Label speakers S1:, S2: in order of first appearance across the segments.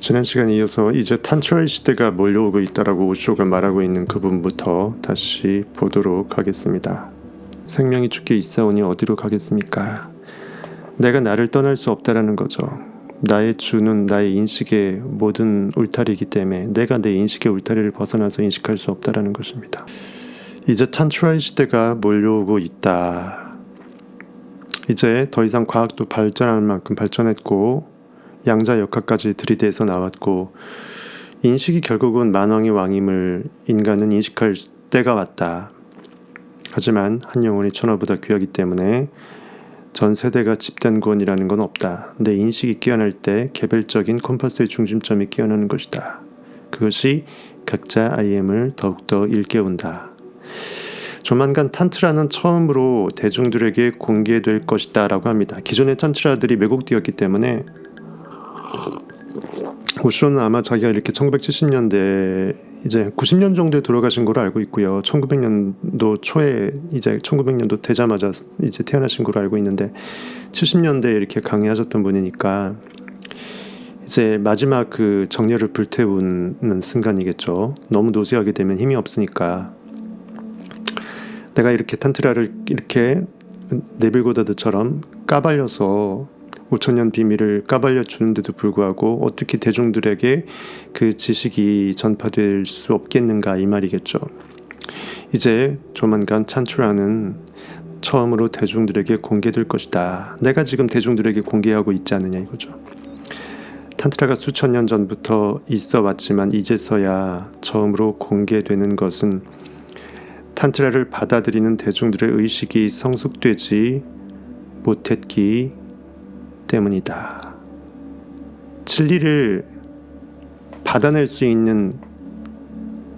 S1: 지난 시간에 이어서 이제 탄트라의 시대가 몰려오고 있다라고 오쇼가 말하고 있는 그 부분부터 다시 보도록 하겠습니다. 생명이 주께 있사오니 어디로 가겠습니까? 내가 나를 떠날 수 없다라는 거죠. 나의 주는 나의 인식의 모든 울타리이기 때문에 내가 내 인식의 울타리를 벗어나서 인식할 수 없다라는 것입니다. 이제 탄트라의 시대가 몰려오고 있다. 이제 더 이상 과학도 발전할 만큼 발전했고 양자 역학까지 들이대서 나왔고 인식이 결국은 만왕의 왕임을 인간은 인식할 때가 왔다. 하지만 한 영혼이 천하보다 귀하기 때문에 전 세대가 집단 구원이라는 건 없다. 내 인식이 깨어날 때 개별적인 컴퍼스의 중심점이 깨어나는 것이다. 그것이 각자 IM을 더욱더 일깨운다. 조만간 탄트라는 처음으로 대중들에게 공개될 것이다 라고 합니다. 기존의 탄트라들이 왜곡되었기 때문에 오쇼는 아마 자기가 이렇게 1970년대 이제 90년 정도에 돌아가신 걸로 알고 있고요. 1900년도 초에 이제 1900년도 되자마자 이제 태어나신 걸로 알고 있는데 70년대에 이렇게 강의하셨던 분이니까 이제 마지막 그 정열을 불태우는 순간이겠죠. 너무 노쇠하게 되면 힘이 없으니까 내가 이렇게 탄트라를 이렇게 네빌고다드처럼 까발려서 5천년 비밀을 까발려 주는데도 불구하고 어떻게 대중들에게 그 지식이 전파될 수 없겠는가 이 말이겠죠. 이제 조만간 탄트라는 처음으로 대중들에게 공개될 것이다. 내가 지금 대중들에게 공개하고 있지 않느냐 이거죠. 탄트라가 수천 년 전부터 있어 왔지만 이제서야 처음으로 공개되는 것은 탄트라를 받아들이는 대중들의 의식이 성숙되지 못했기 때문이다. 진리를 받아낼 수 있는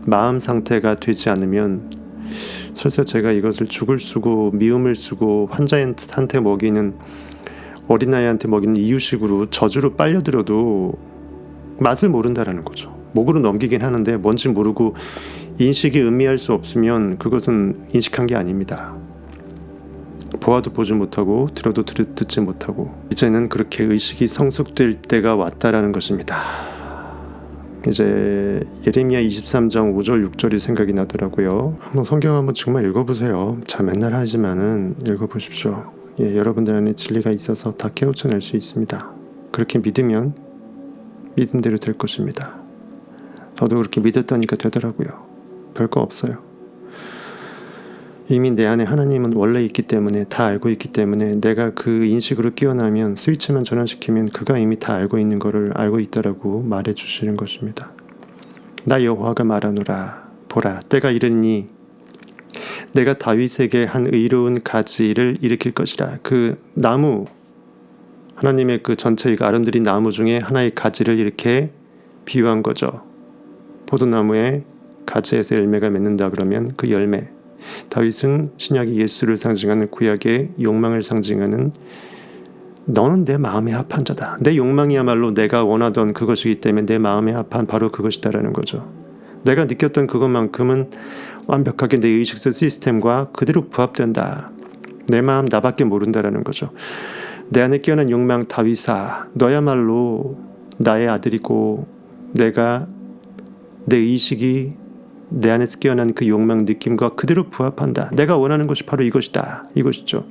S1: 마음 상태가 되지 않으면 설사 제가 이것을 죽을 쓰고 미움을 쓰고 환자한테 먹이는 어린아이한테 먹이는 이유식으로 저주로 빨려들어도 맛을 모른다라는 거죠. 목으로 넘기긴 하는데 뭔지 모르고 인식이 의미할 수 없으면 그것은 인식한 게 아닙니다. 보아도 보지 못하고 들어도 듣지 못하고 이제는 그렇게 의식이 성숙될 때가 왔다라는 것입니다. 이제 예레미야 23장 5절 6절이 생각이 나더라고요. 한번 성경 한번 정말 읽어보세요. 자 맨날 하지만은 읽어보십시오. 여러분들 안에 진리가 있어서 다 깨우쳐낼 수 있습니다. 그렇게 믿으면 믿음대로 될 것입니다. 저도 그렇게 믿었다니까 되더라고요. 별거 없어요. 이미 내 안에 하나님은 원래 있기 때문에 다 알고 있기 때문에 내가 그 인식으로 깨어나면 스위치만 전환시키면 그가 이미 다 알고 있는 것을 알고 있다라고 말해 주시는 것입니다. 나 여호와가 말하노라 보라 때가 이르니 내가 다윗에게 한 의로운 가지를 일으킬 것이라. 그 나무 하나님의 그 전체 아름드린 나무 중에 하나의 가지를 이렇게 비유한 거죠. 포도나무에 가지에서 열매가 맺는다 그러면 그 열매 다윗은 신약의 예수를 상징하는 구약의 욕망을 상징하는 너는 내 마음에 합한 자다. 내 욕망이야말로 내가 원하던 그것이기 때문에 내 마음에 합한 바로 그것이다라는 거죠. 내가 느꼈던 그것만큼은 완벽하게 내 의식서 시스템과 그대로 부합된다. 내 마음 나밖에 모른다라는 거죠. 내 안에 깨어난 욕망 다윗아 너야말로 나의 아들이고 내가 내 의식이 내 안에서 깨어난 그 욕망 느낌과 그대로 부합한다. 내가 원하는 것이 바로 이것이다. 이것이죠.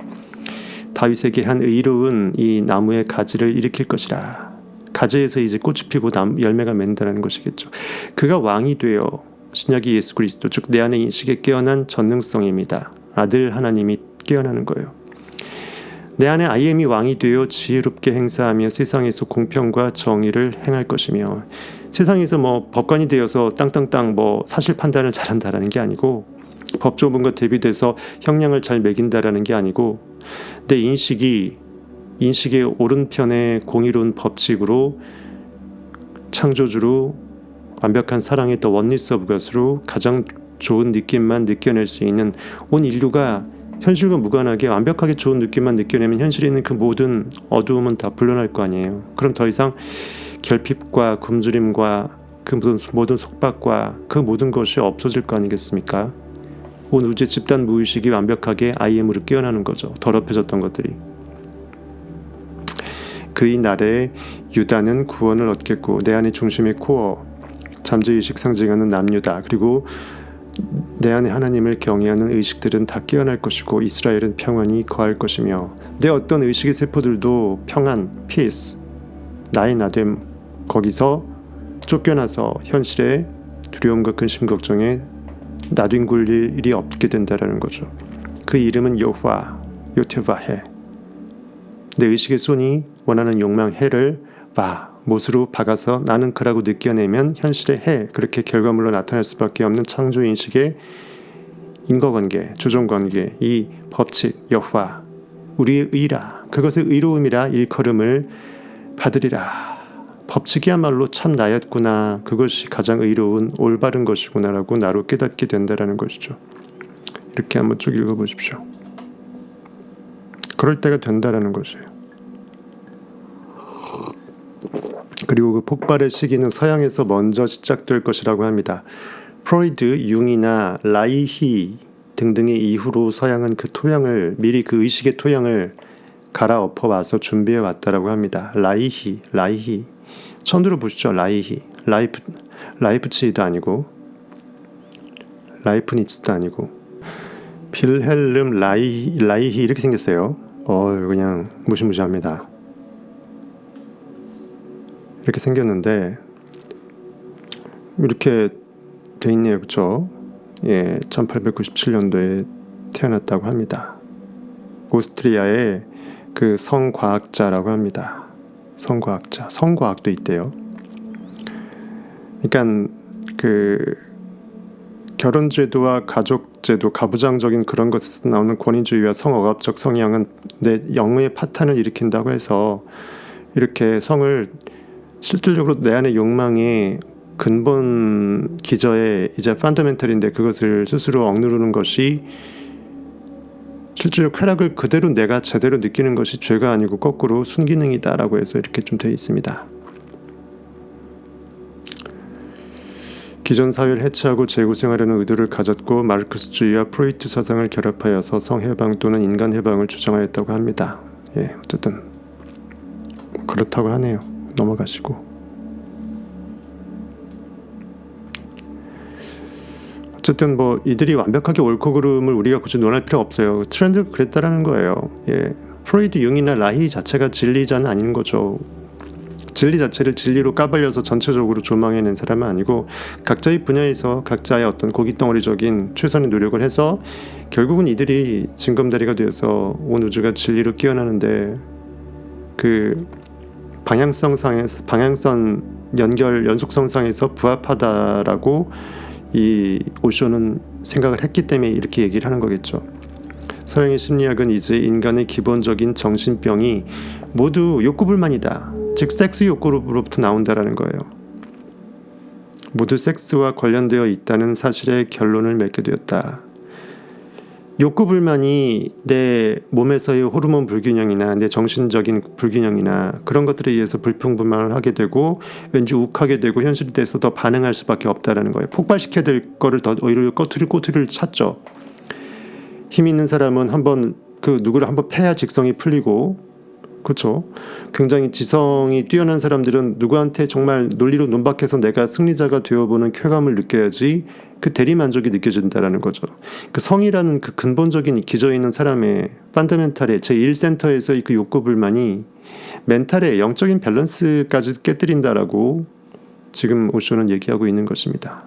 S1: 다윗에게 한 의로운 이 나무의 가지를 일으킬 것이라. 가지에서 이제 꽃이 피고 열매가 맺는다는 것이겠죠. 그가 왕이 되어 신약의 예수 그리스도 즉 내 안의 인식에 깨어난 전능성입니다. 아들 하나님이 깨어나는 거예요. 내 안에 IM이 왕이 되어 지혜롭게 행사하며 세상에서 공평과 정의를 행할 것이며 세상에서 뭐 법관이 되어서 땅땅땅 뭐 사실 판단을 잘한다라는 게 아니고 법조문과 대비돼서 형량을 잘 매긴다라는 게 아니고 내 인식의 오른편의 공의로운 법칙으로 창조주로 완벽한 사랑의 더 원리스 오브 것으로 가장 좋은 느낌만 느껴낼 수 있는 온 인류가 현실과 무관하게 완벽하게 좋은 느낌만 느껴내면 현실에 있는 그 모든 어두움은 다 불러날 거 아니에요. 그럼 더 이상 결핍과 굶주림과 그 모든 속박과 그 모든 것이 없어질 거 아니겠습니까? 온 우주의 집단 무의식이 완벽하게 IM으로 깨어나는 거죠. 더럽혀졌던 것들이. 그의 날에 유다는 구원을 얻겠고 내 안의 중심의 코어 잠재의식 상징하는 남유다. 그리고 내 안에 하나님을 경외하는 의식들은 다 깨어날 것이고 이스라엘은 평안이 거할 것이며 내 어떤 의식의 세포들도 평안, peace, 나의 나됨 거기서 쫓겨나서 현실의 두려움과 근심 걱정에 나뒹굴 일이 없게 된다라는 거죠. 그 이름은 여호와, 요테바해. 내 의식의 손이 원하는 욕망 해를 못으로 박아서 나는 그라고 느껴내면 현실의 해, 그렇게 결과물로 나타날 수밖에 없는 창조인식의 인과관계, 조종관계, 이 법칙, 여호와, 우리의 의라, 그것의 의로움이라 일컬음을 받으리라. 법칙이야말로 참 나였구나, 그것이 가장 의로운 올바른 것이구나라고 나로 깨닫게 된다라는 것이죠. 이렇게 한번 쭉 읽어보십시오. 그럴 때가 된다라는 것이에요. 그리고 그 폭발의 시기는 서양에서 먼저 시작될 것이라고 합니다. 프로이드, 융이나 라이히 등등의 이후로 서양은 그 토양을 미리 그 의식의 토양을 갈아엎어 와서 준비해 왔다라고 합니다. 라이히 처음 들어보시죠? 라이히 라이프치히도 아니고 라이프니츠도 아니고 빌헬름 라이히 이렇게 생겼어요. 그냥 무시무시합니다. 이렇게 생겼는데 이렇게 돼 있네요. 그렇죠? 예, 1897년도에 태어났다고 합니다. 오스트리아의 그 성과학자라고 합니다. 성과학도 있대요. 그러니까 그 결혼제도와 가족제도, 가부장적인 그런 것에서 나오는 권위주의와 성억압적 성향은 내 영의 파탄을 일으킨다고 해서 이렇게 성을 실질적으로 내 안의 욕망의 근본 기저에 이제 펀더멘털인데 그것을 스스로 억누르는 것이 실제로 쾌락을 그대로 내가 제대로 느끼는 것이 죄가 아니고 거꾸로 순기능이다라고 해서 이렇게 좀 되어 있습니다. 기존 사회를 해체하고 재구성하려는 의도를 가졌고 마르크스주의와 프로이트 사상을 결합하여서 성해방 또는 인간해방을 주장하였다고 합니다. 예, 어쨌든 그렇다고 하네요. 넘어가시고. 어쨌든 뭐 이들이 완벽하게 옳고 그름을 우리가 굳이 논할 필요 없어요. 트렌드가 그랬다라는 거예요. 예, 프로이드, 융이나 라히 자체가 진리자는 아닌 거죠. 진리 자체를 진리로 까발려서 전체적으로 조망해낸 사람은 아니고 각자의 분야에서 각자의 어떤 고깃덩어리적인 최선의 노력을 해서 결국은 이들이 징검다리가 되어서 온 우주가 진리로 깨어나는데 그 방향성 연결 연속성상에서 부합하다라고 이 오쇼는 생각을 했기 때문에 이렇게 얘기를 하는 거겠죠. 서양의 심리학은 이제 인간의 기본적인 정신병이 모두 욕구불만이다. 즉 섹스 욕구로부터 나온다라는 거예요. 모두 섹스와 관련되어 있다는 사실의 결론을 맺게 되었다. 욕구불만이 내 몸에서의 호르몬 불균형이나 내 정신적인 불균형이나 그런 것들에 의해서 불평불만을 하게 되고 왠지 욱하게 되고 현실에 대해서 더 반응할 수밖에 없다라는 거예요. 폭발시켜야 될 거를 더 오히려 꼬투리를 찾죠. 힘 있는 사람은 한번 그 누구를 한번 패야 직성이 풀리고, 그렇죠. 굉장히 지성이 뛰어난 사람들은 누구한테 정말 논리로 논박해서 내가 승리자가 되어보는 쾌감을 느껴야지 그 대리만족이 느껴진다라는 거죠. 그 성이라는 그 근본적인 기저에 있는 사람의 펀더멘탈의 제1센터에서의 그 욕구불만이 멘탈의 영적인 밸런스까지 깨뜨린다라고 지금 오쇼는 얘기하고 있는 것입니다.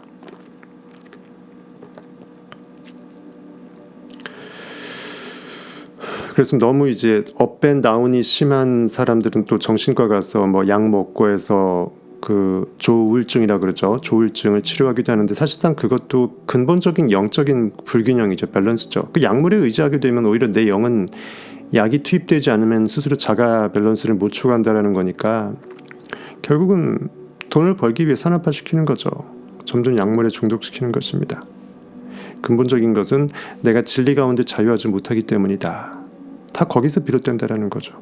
S1: 그래서 너무 이제 업앤다운이 심한 사람들은 또 정신과 가서 뭐 약 먹고 해서 그 조우울증이라 그러죠. 조우울증을 치료하기도 하는데 사실상 그것도 근본적인 영적인 불균형이죠. 밸런스죠. 그 약물에 의지하게 되면 오히려 내 영은 약이 투입되지 않으면 스스로 자가 밸런스를 못 추구한다라는 거니까 결국은 돈을 벌기 위해 산업화시키는 거죠. 점점 약물에 중독시키는 것입니다. 근본적인 것은 내가 진리 가운데 자유하지 못하기 때문이다. 다 거기서 비롯된다라는 거죠.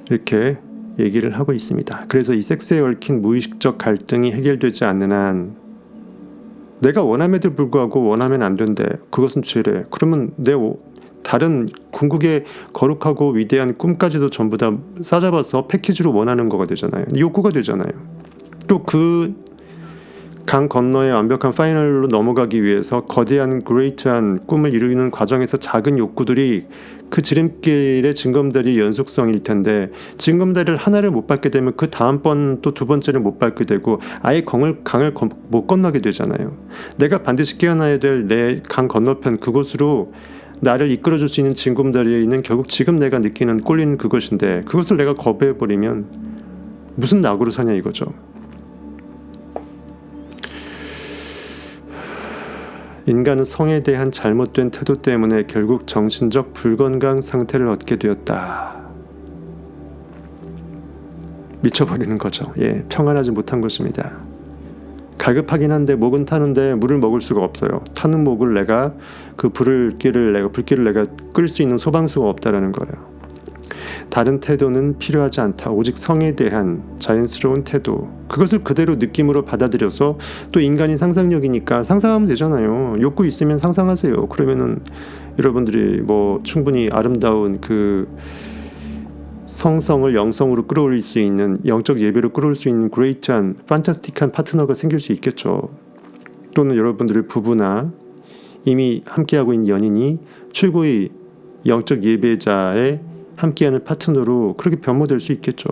S1: 이렇게 얘기를 하고 있습니다. 그래서 이 섹스에 얽힌 무의식적 갈등이 해결되지 않는 한 내가 원함에도 불구하고 원하면 안 된대. 그것은 죄래. 그러면 다른 궁극의 거룩하고 위대한 꿈까지도 전부 다 싸잡아서 패키지로 원하는 거가 되잖아요. 욕구가 되잖아요. 또 그 강 건너의 완벽한 파이널로 넘어가기 위해서 거대한 그레이트한 꿈을 이루는 과정에서 작은 욕구들이 그 지름길의 징검다리 연속성일 텐데, 징검다리를 하나를 못 밟게 되면 그 다음번 또 두 번째를 못 밟게 되고 아예 강을 못 건너게 되잖아요. 내가 반드시 깨어나야 될 내 강 건너편 그곳으로 나를 이끌어줄 수 있는 징검다리에 있는 결국 지금 내가 느끼는 꼴리는 그것인데, 그것을 내가 거부해버리면 무슨 낙으로 사냐 이거죠. 인간은 성에 대한 잘못된 태도 때문에 결국 정신적 불건강 상태를 얻게 되었다. 미쳐버리는 거죠. 예, 평안하지 못한 것입니다. 갈급하긴 한데 목은 타는데 물을 먹을 수가 없어요. 타는 목을 내가 그 불길을 내가 끌 수 있는 소방수가 없다라는 거예요. 다른 태도는 필요하지 않다. 오직 성에 대한 자연스러운 태도, 그것을 그대로 느낌으로 받아들여서, 또 인간이 상상력이니까 상상하면 되잖아요. 욕구 있으면 상상하세요. 그러면은 여러분들이 뭐 충분히 아름다운 그 성성을 영성으로 끌어올릴 수 있는, 영적 예배로 끌어올 수 있는 그레이트한 판타스틱한 파트너가 생길 수 있겠죠. 또는 여러분들의 부부나 이미 함께하고 있는 연인이 최고의 영적 예배자의 함께하는 파트너로 그렇게 변모될 수 있겠죠.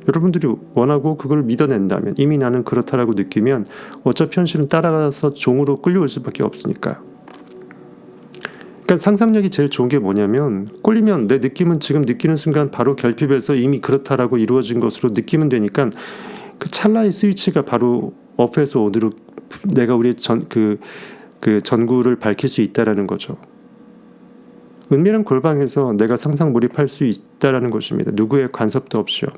S1: 여러분들이 원하고 그걸 믿어낸다면, 이미 나는 그렇다라고 느끼면 어차피 현실은 따라가서 종으로 끌려올 수밖에 없으니까. 그러니까 상상력이 제일 좋은 게 뭐냐면, 꼴리면 내 느낌은 지금 느끼는 순간 바로 결핍해서 이미 그렇다라고 이루어진 것으로 느끼면 되니까 그 찰나의 스위치가 바로 업에서 온으로 내가 우리의 전구를 밝힐 수 있다라는 거죠. 은밀한 골방에서 내가 상상 몰입할 수 있다라는 것입니다. 누구의 간섭도 없이요.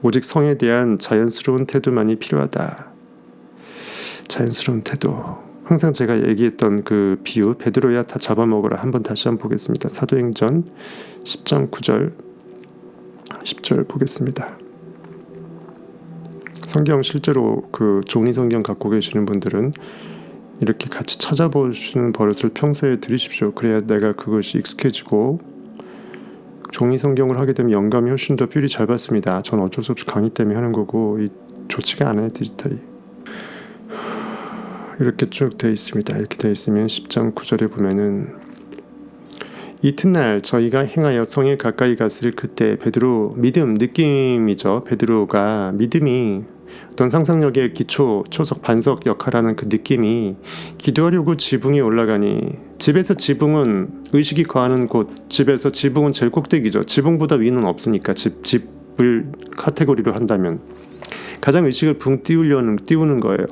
S1: 오직 성에 대한 자연스러운 태도만이 필요하다. 자연스러운 태도. 항상 제가 얘기했던 그 비유, 베드로야 다 잡아먹으라. 다시 한번 보겠습니다. 사도행전 10장 9절 10절 보겠습니다. 성경 실제로 그 종이 성경 갖고 계시는 분들은 이렇게 같이 찾아보시는 버릇을 평소에 들이십시오. 그래야 내가 그것이 익숙해지고, 종이 성경을 하게 되면 영감이 훨씬 더 뷰리 잘 받습니다. 전 어쩔 수 없이 강의 때문에 하는 거고, 좋지가 않아요, 디지털이. 이렇게 쭉 되어 있습니다. 이렇게 되어 있으면 10장 9절에 보면은, 이튿날 저희가 행하여 성에 가까이 갔을 그때 베드로, 믿음, 느낌이죠. 베드로가 믿음이 어떤 상상력의 기초, 초석, 반석 역할하는 그 느낌이, 기도하려고 지붕에 올라가니, 집에서 지붕은 의식이 거하는 곳, 집에서 지붕은 제일 꼭대기죠. 지붕보다 위는 없으니까, 집을 카테고리로 한다면 가장 의식을 붕 띄우는 거예요.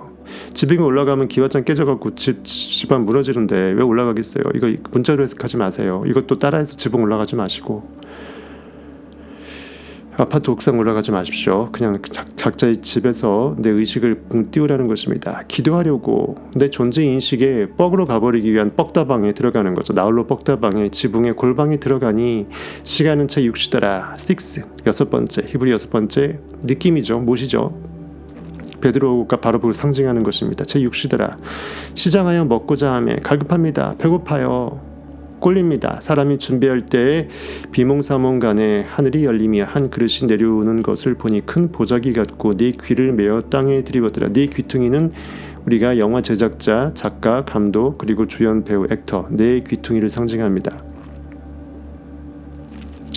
S1: 지붕에 올라가면 기와장 깨져갖고 집안 무너지는데 왜 올라가겠어요? 이거 문자로 해석하지 마세요. 이것도 따라해서 지붕 올라가지 마시고, 아파트 옥상 올라가지 마십시오. 그냥 각자의 집에서 내 의식을 붕 띄우라는 것입니다. 기도하려고 내 존재 인식에 뻑으로 가버리기 위한 뻑다방에 들어가는 거죠. 나홀로 뻑다방에, 지붕에 골방에 들어가니 시간은 제 6시더라. 6, 여섯 번째, 히브리 여섯 번째 느낌이죠. 못이죠. 베드로가 바로 그걸 상징하는 것입니다. 제 6시더라. 시장하여 먹고자 하며 갈급합니다. 배고파요. 꼴립니다. 사람이 준비할 때에 비몽사몽간에 하늘이 열리며 한 그릇이 내려오는 것을 보니 큰 보자기 같고 네 귀를 메어 땅에 들이받으라. 네 귀퉁이는 우리가 영화 제작자, 작가, 감독, 그리고 주연 배우, 액터, 네 귀퉁이를 상징합니다.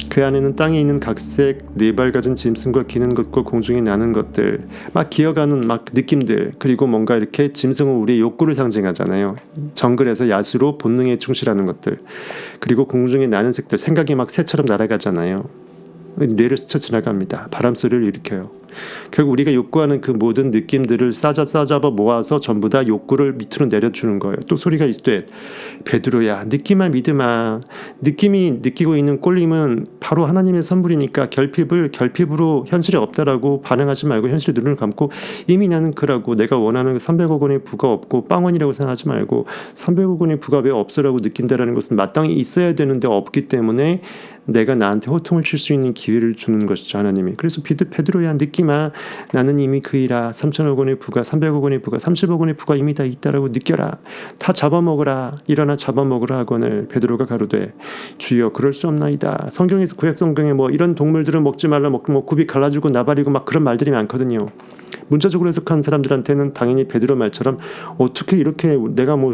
S1: 그 안에는 땅에 있는 각색 네 발 가진 짐승과 기는 것과 공중에 나는 것들, 막 기어가는 막 느낌들, 그리고 뭔가 이렇게 짐승은 우리의 욕구를 상징하잖아요. 정글에서 야수로 본능에 충실하는 것들, 그리고 공중에 나는 색들, 생각이 막 새처럼 날아가잖아요. 뇌를 스쳐 지나갑니다. 바람 소리를 일으켜요. 결국 우리가 욕구하는 그 모든 느낌들을 싸잡아 모아서 전부 다 욕구를 밑으로 내려주는 거예요. 또 소리가 있을 때, 베드로야 느끼마 믿으마. 느낌이 느끼고 있는 꼴림은 바로 하나님의 선물이니까 결핍으로 현실에 없다라고 반응하지 말고 현실에 눈을 감고, 이미 나는 그라고, 내가 원하는 300억 원의 부가 없고 빵원이라고 생각하지 말고 300억 원의 부가 왜 없어라고 느낀다라는 것은 마땅히 있어야 되는데 없기 때문에 내가 나한테 호통을 칠 수 있는 기회를 주는 것이죠, 하나님이. 그래서 베드로야 느끼마. 나는 이미 그이라. 3천억 원의 부가, 300억 원의 부가, 30억 원의 부가 이미 다 있다라고 느껴라. 다 잡아먹으라. 일어나 잡아먹으라 하거늘 베드로가 가로되 주여 그럴 수 없나이다. 성경에서 구약 성경에 뭐 이런 동물들은 먹지 말라, 뭐 굽이 갈라지고 나발이고 막 그런 말들이 많거든요. 문자적으로 해석한 사람들한테는 당연히 베드로 말처럼 어떻게 이렇게 내가 뭐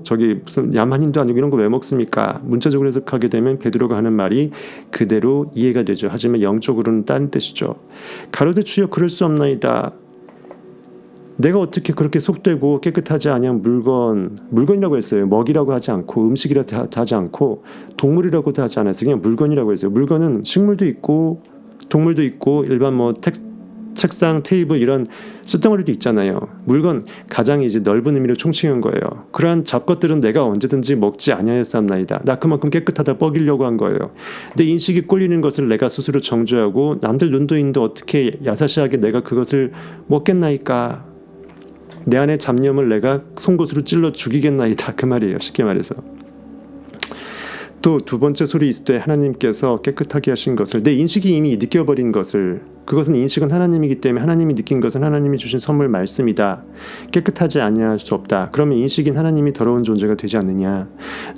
S1: 저기 무슨 야만인도 아니고 이런 거 왜 먹습니까? 문자적으로 해석하게 되면 베드로가 하는 말이 그대로 이해가 되죠. 하지만 영적으로는 다른 뜻이죠. 가로되 주여 그럴 수 없나이다. 내가 어떻게 그렇게 속되고 깨끗하지 아니한 물건이라고 했어요. 먹이라고 하지 않고 음식이라고 하지 않고 동물이라고도 하지 않았어요. 그냥 물건이라고 했어요. 물건은 식물도 있고 동물도 있고 일반 뭐 책상, 테이블 이런 쇳덩어리도 있잖아요. 물건 가장 이제 넓은 의미로 총칭한 거예요. 그러한 잡것들은 내가 언제든지 먹지 아니하였사옵나이다. 나 그만큼 깨끗하다 뻐기려고 한 거예요. 내 인식이 꼴리는 것을 내가 스스로 정죄하고 남들 눈도 있는데 어떻게 야사시하게 내가 그것을 먹겠나이까. 내 안의 잡념을 내가 송곳으로 찔러 죽이겠나이다. 그 말이에요. 쉽게 말해서. 또 두 번째 소리 있을 때 하나님께서 깨끗하게 하신 것을 내 인식이 이미 느껴버린 것을 그것은 인식은 하나님이기 때문에 하나님이 느낀 것은 하나님이 주신 선물 말씀이다. 깨끗하지 아니할 수 없다. 그러면 인식인 하나님이 더러운 존재가 되지 않느냐.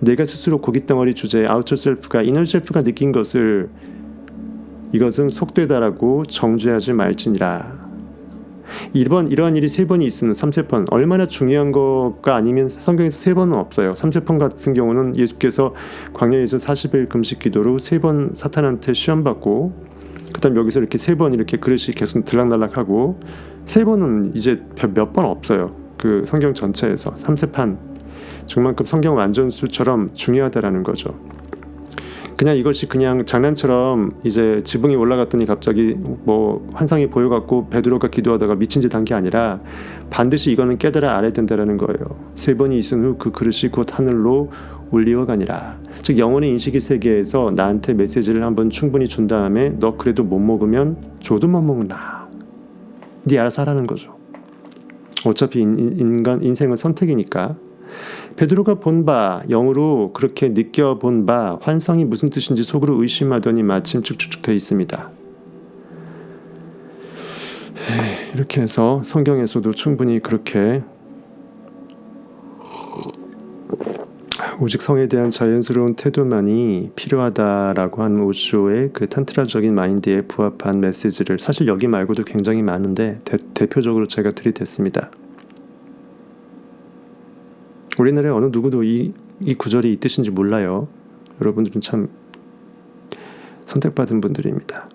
S1: 내가 스스로 고깃덩어리 주제에 아우터 셀프가 이너 셀프가 느낀 것을 이것은 속되다라고 정죄하지 말지니라. 이러한 일이 3번이 있으면 3세번 얼마나 중요한 것가 아니면 성경에서 3번은 없어요. 3세번 같은 경우는 예수께서 광야에서 40일 금식 기도로 3번 사탄한테 시험받고 그 다음 여기서 이렇게 3번 이렇게 그릇이 계속 들락날락하고 3번은 이제 몇 번 없어요. 그 성경 전체에서 3세판 중만큼 성경 완전수처럼 중요하다라는 거죠. 그냥 이것이 그냥 장난처럼 이제 지붕이 올라갔더니 갑자기 뭐 환상이 보여갖고 베드로가 기도하다가 미친 짓 한 게 아니라 반드시 이거는 깨달아 알아야 된다라는 거예요. 3번이 있은 후 그 그릇이 곧 하늘로 올리어가니라. 즉 영혼의 인식의 세계에서 나한테 메시지를 한번 충분히 준 다음에 너 그래도 못 먹으면 줘도 못 먹나. 네 알아서 하라는 거죠. 어차피 인생은 선택이니까. 베드로가 본 바, 영으로 그렇게 느껴본 바, 환상이 무슨 뜻인지 속으로 의심하더니 마침 쭉쭉쭉 되어 있습니다. 이렇게 해서 성경에서도 충분히 그렇게 오직 성에 대한 자연스러운 태도만이 필요하다라고 하는 오쇼의 그 탄트라적인 마인드에 부합한 메시지를 사실 여기 말고도 굉장히 많은데 대표적으로 제가 들이댔습니다. 우리나라에 어느 누구도 이 구절이 이 뜻인지 몰라요. 여러분들은 참 선택받은 분들입니다.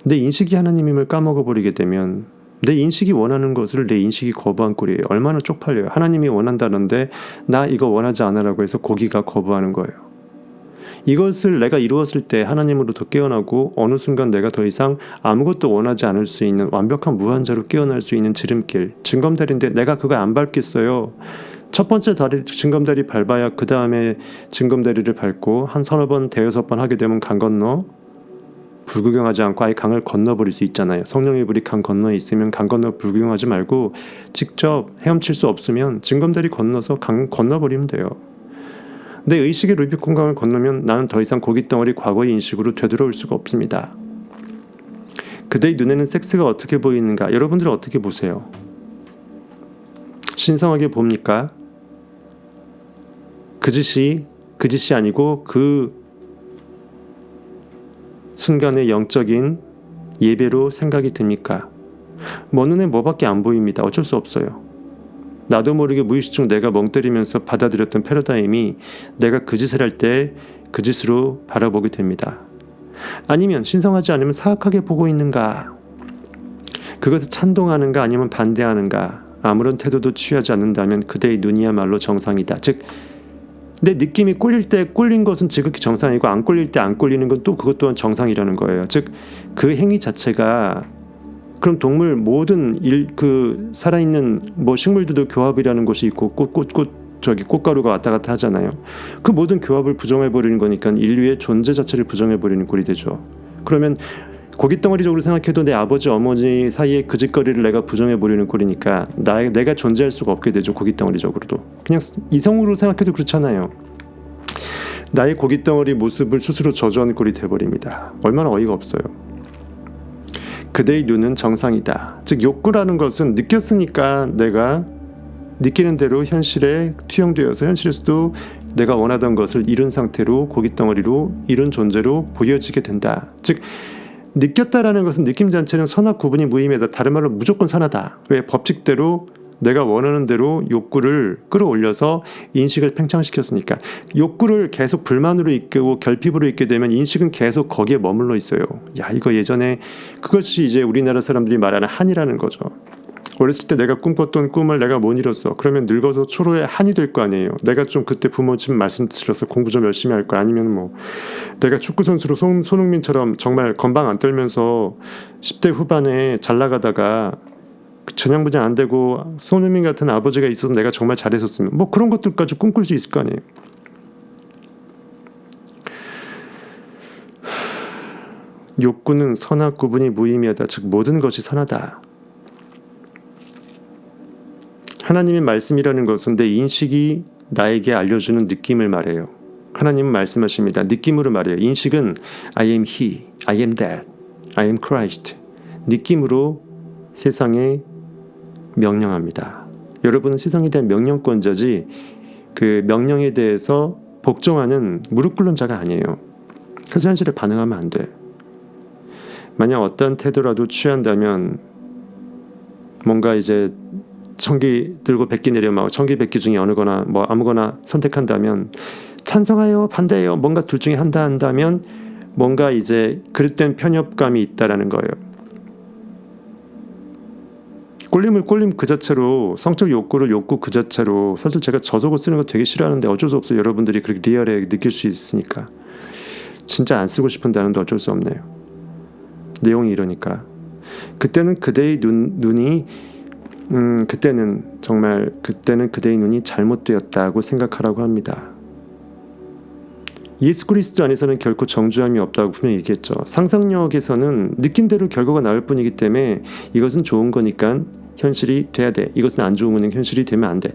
S1: 내 인식이 하나님임을 까먹어버리게 되면 내 인식이 원하는 것을 내 인식이 거부한 꼴이에요. 얼마나 쪽팔려요. 하나님이 원한다는데 나 이거 원하지 않으라고 해서 고기가 거부하는 거예요. 이것을 내가 이루었을 때 하나님으로부터 깨어나고 어느 순간 내가 더 이상 아무것도 원하지 않을 수 있는 완벽한 무한자로 깨어날 수 있는 지름길, 징검다리인데 내가 그걸 안 밟겠어요. 첫 번째 다리 징검다리 밟아야 그 다음에 징검다리를 밟고 한 서너 번 대여섯 번 하게 되면 강 건너 불구경하지 않고 아예 강을 건너버릴 수 있잖아요. 성령의 불이 강 건너에 있으면 강 건너 불구경하지 말고 직접 헤엄칠 수 없으면 징검다리 건너서 강 건너버리면 돼요. 내 의식의 루비콘강을 건너면 나는 더 이상 고깃덩어리 과거의 인식으로 되돌아올 수가 없습니다. 그대의 눈에는 섹스가 어떻게 보이는가? 여러분들은 어떻게 보세요? 신성하게 봅니까? 그 짓이 아니고 그 순간의 영적인 예배로 생각이 듭니까? 눈에 뭐밖에 안 보입니다. 어쩔 수 없어요. 나도 모르게 무의식 중 내가 멍 때리면서 받아들였던 패러다임이 내가 그 짓을 할 때 그 짓으로 바라보게 됩니다. 아니면 신성하지 않으면 사악하게 보고 있는가? 그것을 찬동하는가 아니면 반대하는가? 아무런 태도도 취하지 않는다면 그대의 눈이야말로 정상이다. 즉 내 느낌이 꼴릴 때 꼴린 것은 지극히 정상이고 안 꼴릴 때 안 꼴리는 건 또 그것 또한 정상이라는 거예요. 즉 그 행위 자체가 그럼 동물 모든 그 살아있는 뭐 식물들도 교합이라는 것이 있고 꽃가루가 왔다 갔다 하잖아요. 그 모든 교합을 부정해 버리는 거니까 인류의 존재 자체를 부정해 버리는 꼴이 되죠. 그러면 고깃덩어리적으로 생각해도 내 아버지 어머니 사이의 그 짓거리를 내가 부정해 버리는 꼴이니까 내가 존재할 수가 없게 되죠. 고깃덩어리적으로도 그냥 이성으로 생각해도 그렇잖아요. 나의 고깃덩어리 모습을 스스로 저주하는 꼴이 돼버립니다. 얼마나 어이가 없어요. 그대의 눈은 정상이다. 즉 욕구라는 것은 느꼈으니까 내가 느끼는 대로 현실에 투영되어서 현실에서도 내가 원하던 것을 이룬 상태로 고깃덩어리로 이룬 존재로 보여지게 된다. 즉 느꼈다라는 것은 느낌 자체는 선악 구분이 무의미하다. 다른 말로 무조건 선하다. 왜? 법칙대로 내가 원하는 대로 욕구를 끌어올려서 인식을 팽창시켰으니까. 욕구를 계속 불만으로 이끌고 결핍으로 있게 되면 인식은 계속 거기에 머물러 있어요. 야, 이거 예전에 그것이 이제 우리나라 사람들이 말하는 한이라는 거죠. 어렸을 때 내가 꿈꿨던 꿈을 내가 못 이뤘어. 그러면 늙어서 초로에 한이 될 거 아니에요. 내가 좀 그때 부모님 말씀 들어서 공부 좀 열심히 할 거야. 아니면 뭐 내가 축구 선수로 손흥민처럼 정말 건방 안 떨면서 10대 후반에 잘 나가다가 전향부장 안 되고 손흥민 같은 아버지가 있어서 내가 정말 잘했었으면 뭐 그런 것들까지 꿈꿀 수 있을 거 아니에요. 욕구는 선악 구분이 무의미하다. 즉 모든 것이 선하다. 하나님의 말씀이라는 것은 내 인식이 나에게 알려주는 느낌을 말해요. 하나님은 말씀하십니다. 느낌으로 말해요. 인식은 I am he, I am that, I am Christ. 느낌으로 세상에 명령합니다. 여러분은 세상에 대한 명령권자지 그 명령에 대해서 복종하는 무릎 꿇는 자가 아니에요. 그래서 현실에 반응하면 안 돼. 만약 어떤 태도라도 취한다면 뭔가 이제 천기 들고 백기 내려막 천기 백기 중에 어느 거나 뭐 아무거나 선택한다면 찬성하여 반대해요 뭔가 둘 중에 한다면 뭔가 이제 그릇된 편협감이 있다라는 거예요. 꼴림 그 자체로 성적 욕구를 욕구 그 자체로 사실 제가 저속어 쓰는 거 되게 싫어하는데 어쩔 수 없어요. 여러분들이 그렇게 리얼하게 느낄 수 있으니까 진짜 안 쓰고 싶은다는데 어쩔 수 없네요. 내용이 이러니까 그때는 그대의 눈이 그때는 그대의 눈이 잘못되었다고 생각하라고 합니다. 예수 그리스도 안에서는 결코 정죄함이 없다고 분명히 얘기했죠. 상상력에서는 느낀 대로 결과가 나올 뿐이기 때문에 이것은 좋은 거니까 현실이 돼야 돼. 이것은 안 좋은 거니까 현실이 되면 안 돼.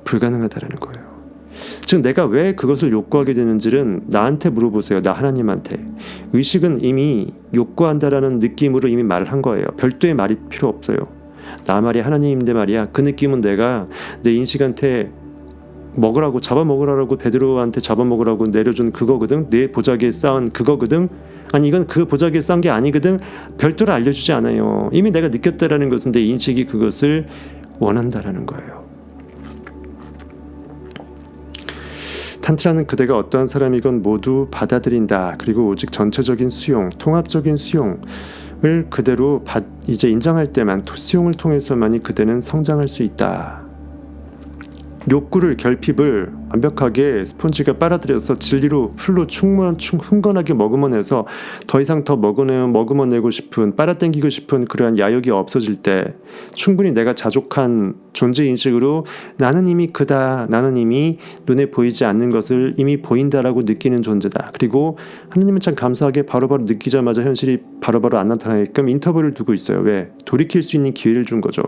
S1: 불가능하다라는 거예요. 즉 내가 왜 그것을 욕구하게 되는지는 나한테 물어보세요. 나 하나님한테. 의식은 이미 욕구한다라는 느낌으로 이미 말을 한 거예요. 별도의 말이 필요 없어요. 나 말이야 하나님인데 말이야 그 느낌은 내가 내 인식한테 먹으라고 잡아먹으라고 베드로한테 잡아먹으라고 내려준 그거거든. 내 보자기에 쌓은 그거거든. 아니 이건 그 보자기에 쌓은 게 아니거든. 별도로 알려주지 않아요. 이미 내가 느꼈다라는 것은 내 인식이 그것을 원한다라는 거예요. 탄트라는 그대가 어떠한 사람이건 모두 받아들인다. 그리고 오직 전체적인 수용, 통합적인 수용을 그대로 이제 인정할 때만 수용을 통해서만이 그대는 성장할 수 있다. 욕구를 결핍을 완벽하게 스폰지가 빨아들여서 진리로 풀로 흥건하게 머금어내서 더 이상 더 머금어내고 싶은 빨아당기고 싶은 그러한 야욕이 없어질 때 충분히 내가 자족한 존재인식으로 나는 이미 그다. 나는 이미 눈에 보이지 않는 것을 이미 보인다라고 느끼는 존재다. 그리고 하나님은 참 감사하게 바로바로 느끼자마자 현실이 바로바로 안 나타나게끔 인터벌을 두고 있어요. 왜? 돌이킬 수 있는 기회를 준 거죠.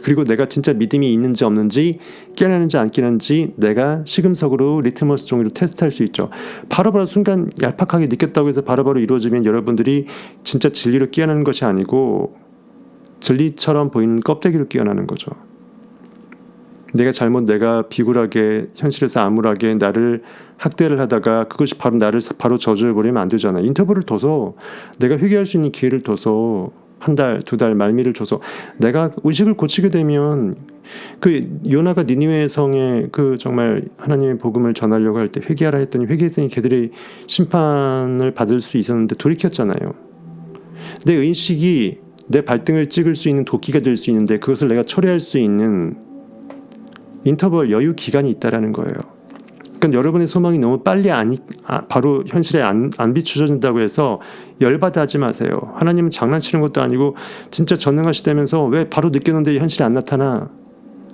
S1: 그리고 내가 진짜 믿음이 있는지 없는지 깨어나는지 안 깨어나는지 내가 시금석으로 리트머스 종이로 테스트할 수 있죠. 바로바로 순간 얄팍하게 느꼈다고 해서 바로바로 이루어지면 여러분들이 진짜 진리로 깨어나는 것이 아니고 진리처럼 보이는 껍데기로 깨어나는 거죠. 내가 비굴하게 현실에서 암울하게 나를 학대를 하다가 그것이 바로 나를 바로 저주해버리면 안 되잖아요. 인터벌을 둬서 내가 회개할 수 있는 기회를 둬서 한 달, 두 달 말미를 줘서 내가 의식을 고치게 되면 그 요나가 니느웨 성에 그 정말 하나님의 복음을 전하려고 할 때 회개하라 했더니 회개했더니 걔들이 심판을 받을 수 있었는데 돌이켰잖아요. 내 의식이 내 발등을 찍을 수 있는 도끼가 될 수 있는데 그것을 내가 처리할 수 있는 인터벌 여유 기간이 있다라는 거예요. 그러니까 여러분의 소망이 너무 빨리 바로 현실에 안 비추어진다고 해서 열받아 하지 마세요. 하나님은 장난치는 것도 아니고 진짜 전능하시다면서 왜 바로 느꼈는데 현실이 안 나타나?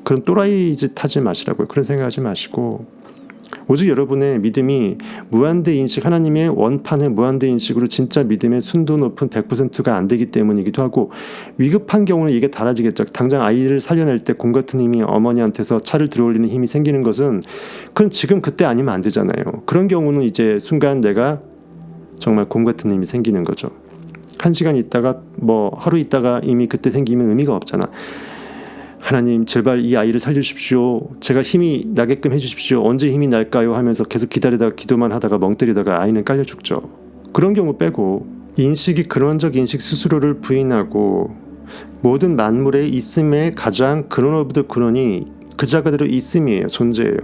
S1: 그런 또라이 짓 하지 마시라고요. 그런 생각하지 마시고 오직 여러분의 믿음이 무한대 인식, 하나님의 원판의 무한대 인식으로 진짜 믿음의 순도 높은 100%가 안 되기 때문이기도 하고, 위급한 경우는 이게 달라지겠죠. 당장 아이를 살려낼 때 공 같은 힘이 어머니한테서 차를 들어올리는 힘이 생기는 것은 그건 지금 그때 아니면 안 되잖아요. 그런 경우는 이제 순간 내가 정말 곰 같은 힘이 생기는 거죠. 1시간 있다가 뭐 하루 있다가 이미 그때 생기면 의미가 없잖아. 하나님 제발 이 아이를 살려주십시오. 제가 힘이 나게끔 해주십시오. 언제 힘이 날까요? 하면서 계속 기다리다가 기도만 하다가 멍 때리다가 아이는 깔려 죽죠. 그런 경우 빼고 인식이 근원적 인식 스스로를 부인하고 모든 만물의 있음의 가장 근원 오브 더 근원이 그자 그대로 있음이에요. 존재예요.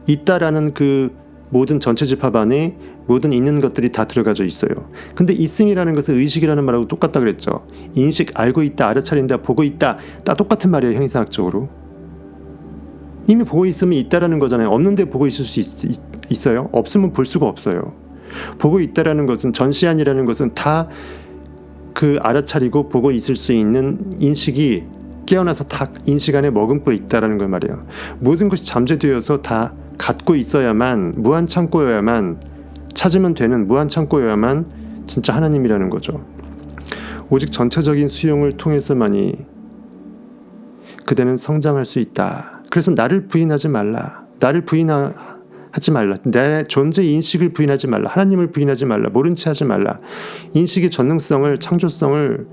S1: 있다라는 그 모든 전체 집합 안에 모든 있는 것들이 다 들어가져 있어요. 근데 있음이라는 것은 의식이라는 말하고 똑같다 그랬죠. 인식, 알고 있다, 알아차린다, 보고 있다, 다 똑같은 말이에요. 형이상학적으로. 이미 보고 있으면 있다라는 거잖아요. 없는데 보고 있을 수 있어요? 없으면 볼 수가 없어요. 보고 있다라는 것은, 전시안이라는 것은 다 그 알아차리고 보고 있을 수 있는 인식이 깨어나서 다 인식 안에 머금고 있다라는 걸 말이에요. 모든 것이 잠재되어서 다 갖고 있어야만, 무한 창고여야만, 찾으면 되는 무한 창고여야만 진짜 하나님이라는 거죠. 오직 전체적인 수용을 통해서만이 그대는 성장할 수 있다. 그래서 나를 부인하지 말라. 나를 부인하지 말라. 내 존재 인식을 부인하지 말라. 하나님을 부인하지 말라. 모른 채 하지 말라. 인식의 전능성을, 창조성을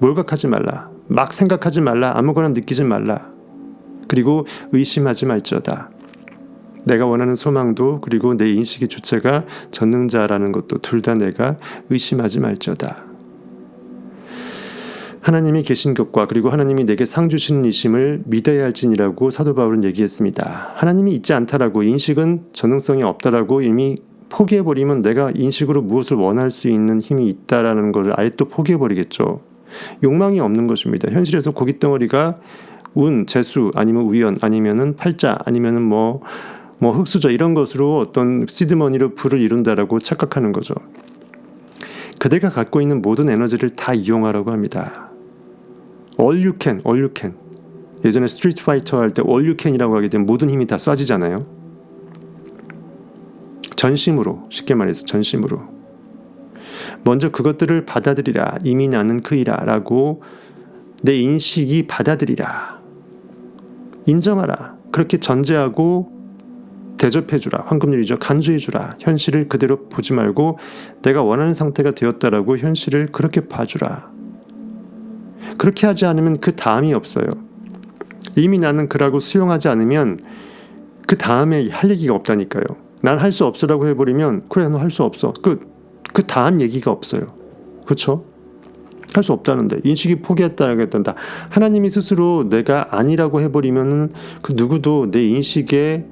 S1: 몰각하지 말라. 막 생각하지 말라. 아무거나 느끼지 말라. 그리고 의심하지 말지어다. 내가 원하는 소망도 그리고 내 인식의 주체가 전능자라는 것도 둘 다 내가 의심하지 말지어다. 하나님이 계신 것과 그리고 하나님이 내게 상 주시는 이심을 믿어야 할지니라고 사도 바울은 얘기했습니다. 하나님이 있지 않다라고, 인식은 전능성이 없다라고 이미 포기해버리면 내가 인식으로 무엇을 원할 수 있는 힘이 있다라는 걸 아예 또 포기해버리겠죠. 욕망이 없는 것입니다. 현실에서 고깃덩어리가 운, 재수, 아니면 우연, 아니면은 팔자, 아니면은 뭐 흙수저 이런 것으로 어떤 시드머니로 부를 이룬다라고 착각하는 거죠. 그대가 갖고 있는 모든 에너지를 다 이용하라고 합니다. All you can, all you can. 예전에 스트리트 파이터 할 때 all you can이라고 하게 되면 모든 힘이 다 쏴지잖아요. 전심으로, 쉽게 말해서 전심으로. 먼저 그것들을 받아들이라. 이미 나는 그이라 라고 내 인식이 받아들이라. 인정하라. 그렇게 전제하고 대접해주라. 황금률이죠. 간주해주라. 현실을 그대로 보지 말고 내가 원하는 상태가 되었다라고 현실을 그렇게 봐주라. 그렇게 하지 않으면 그 다음이 없어요. 이미 나는 그라고 수용하지 않으면 그 다음에 할 얘기가 없다니까요. 난 할 수 없으라고 해버리면 그래 너 할 수 없어. 그 다음 얘기가 없어요. 그렇죠? 할 수 없다는데 인식이 포기했다라고 했단다. 하나님이 스스로 내가 아니라고 해버리면 그 누구도 내 인식에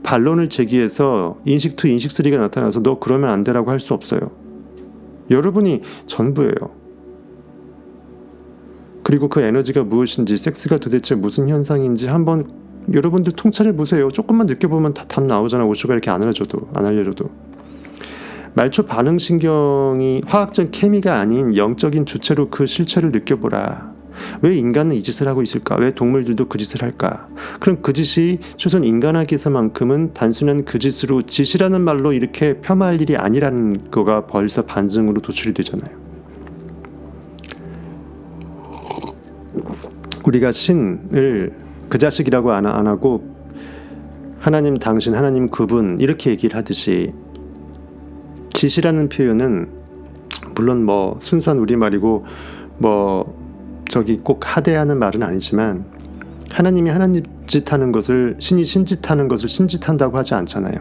S1: 반론을 제기해서 인식 2, 인식 3가 나타나서 너 그러면 안 되라고 할 수 없어요. 여러분이 전부예요. 그리고 그 에너지가 무엇인지, 섹스가 도대체 무슨 현상인지 한번 여러분들 통찰해 보세요. 조금만 느껴보면 다 답 나오잖아. 오슈가 이렇게 안 알려줘도. 말초 반응신경이 화학적 케미가 아닌 영적인 주체로 그 실체를 느껴보라. 왜 인간은 이 짓을 하고 있을까? 왜 동물들도 그 짓을 할까? 그럼 그 짓이 최소한 인간에게서만큼은 단순한 그 짓으로 짓이라는 말로 이렇게 폄하할 일이 아니라는 거가 벌써 반증으로 도출이 되잖아요. 우리가 신을 그 자식이라고 안 하고 하나님 당신, 하나님 그분 이렇게 얘기를 하듯이 짓이라는 표현은 물론 뭐 순수한 우리말이고 뭐 저기 꼭 하대하는 말은 아니지만 하나님이 하나님 짓하는 것을 신이 신짓하는 것을 신짓한다고 하지 않잖아요.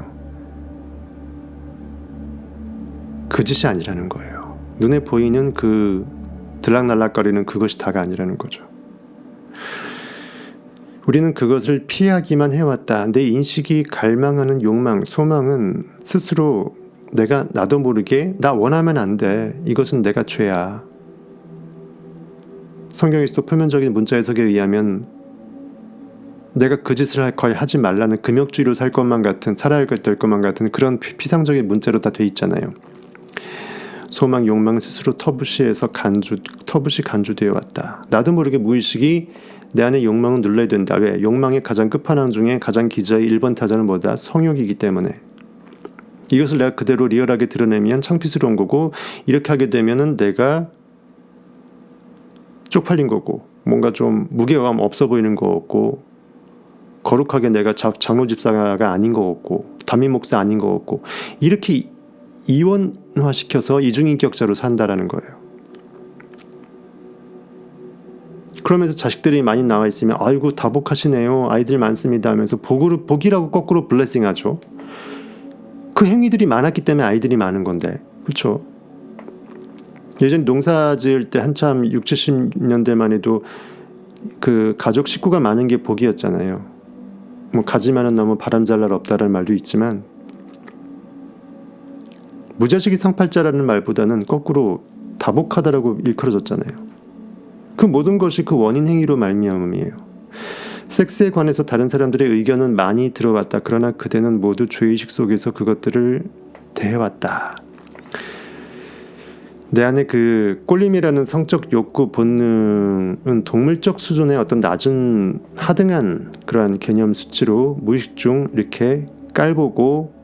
S1: 그 짓이 아니라는 거예요. 눈에 보이는 그 들락날락거리는 그것이 다가 아니라는 거죠. 우리는 그것을 피하기만 해왔다. 내 인식이 갈망하는 욕망, 소망은 스스로 내가 나도 모르게 나 원하면 안 돼. 이것은 내가 죄야. 성경에서도 표면적인 문자 해석에 의하면 내가 그 짓을 거의 하지 말라는 금욕주의로 살 것만 같은, 살아야 될 것만 같은 그런 피상적인 문자로 다 돼 있잖아요. 소망, 욕망 스스로 터부시해서 터부시 간주되어 왔다. 나도 모르게 무의식이 내 안에 욕망은 눌러야 된다. 왜? 욕망의 가장 끝판왕 중에 가장 기저의 1번 타자는 뭐다? 성욕이기 때문에. 이것을 내가 그대로 리얼하게 드러내면 창피스러운 거고, 이렇게 하게 되면은 내가 쪽팔린 거고, 뭔가 좀 무게감 없어 보이는 거고, 거룩하게 내가 장로 집사가 아닌 거 같고, 담임 목사 아닌 거 같고, 이렇게 이원화시켜서 이중인격자로 산다라는 거예요. 그러면서 자식들이 많이 나와 있으면 아이고 다복하시네요, 아이들 많습니다 하면서 복이라고 거꾸로 블레싱하죠. 그 행위들이 많았기 때문에 아이들이 많은 건데, 그렇죠? 예전 농사 지을 때 한참 60, 70년대만 해도 그 가족 식구가 많은 게 복이었잖아요. 뭐 가지 많은 나무 바람 잘 날 없다라는 말도 있지만, 무자식이 상팔자라는 말보다는 거꾸로 다복하다라고 일컬어졌잖아요. 그 모든 것이 그 원인 행위로 말미암음이에요. 섹스에 관해서 다른 사람들의 의견은 많이 들어왔다. 그러나 그대는 모두 죄의식 속에서 그것들을 대해왔다. 내 안에 그 꼴림이라는 성적 욕구 본능은 동물적 수준의 어떤 낮은 하등한 그러한 개념 수치로 무의식 중 이렇게 깔보고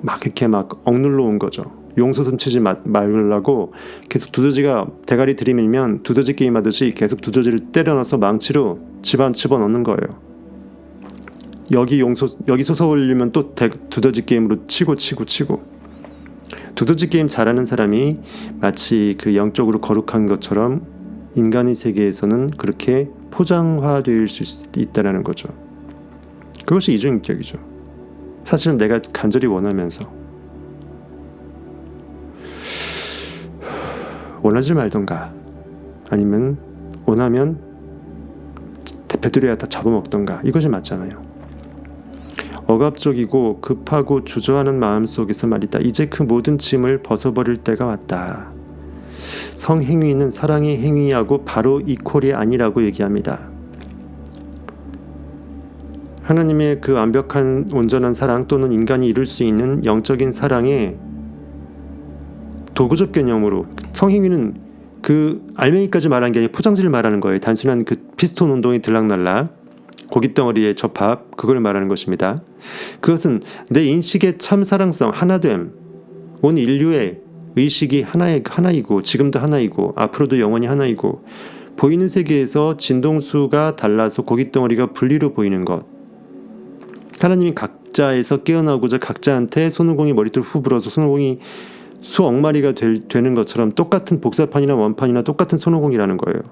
S1: 막 이렇게 막 억눌러 온 거죠. 용소 훔치지 말라고 계속 두더지가 대가리 들이밀면 두더지 게임 하듯이 계속 두더지를 때려 넣어서 망치로 집어넣는 거예요. 여기 솟아올리면 또 두더지 게임으로 치고 두더지 게임 잘하는 사람이 마치 그 영적으로 거룩한 것처럼 인간의 세계에서는 그렇게 포장화될 수 있다는 거죠. 그것이 이중인격이죠. 사실은 내가 간절히 원하면서 원하지 말던가, 아니면 원하면 대패들이야 다 잡아먹던가, 이것이 맞잖아요. 억압적이고 급하고 주저하는 마음 속에서 말이다. 이제 그 모든 짐을 벗어버릴 때가 왔다. 성행위는 사랑의 행위하고 바로 이퀄이 아니라고 얘기합니다. 하나님의 그 완벽한 온전한 사랑 또는 인간이 이룰 수 있는 영적인 사랑의 도구적 개념으로, 성행위는 그 알맹이까지 말하는 게 아니라 포장지를 말하는 거예요. 단순한 그 피스톤 운동이 들락날락, 고깃덩어리의 접합, 그걸 말하는 것입니다. 그것은 내 인식의 참 사랑성, 하나됨, 온 인류의 의식이 하나이고, 지금도 하나이고, 앞으로도 영원히 하나이고, 보이는 세계에서 진동수가 달라서 고깃덩어리가 분리로 보이는 것. 하나님이 각자에서 깨어나고자 각자한테 손오공이 머리털 후 불어서 손오공이 수억 마리가 되는 것처럼 똑같은 복사판이나 원판이나 똑같은 손오공이라는 거예요.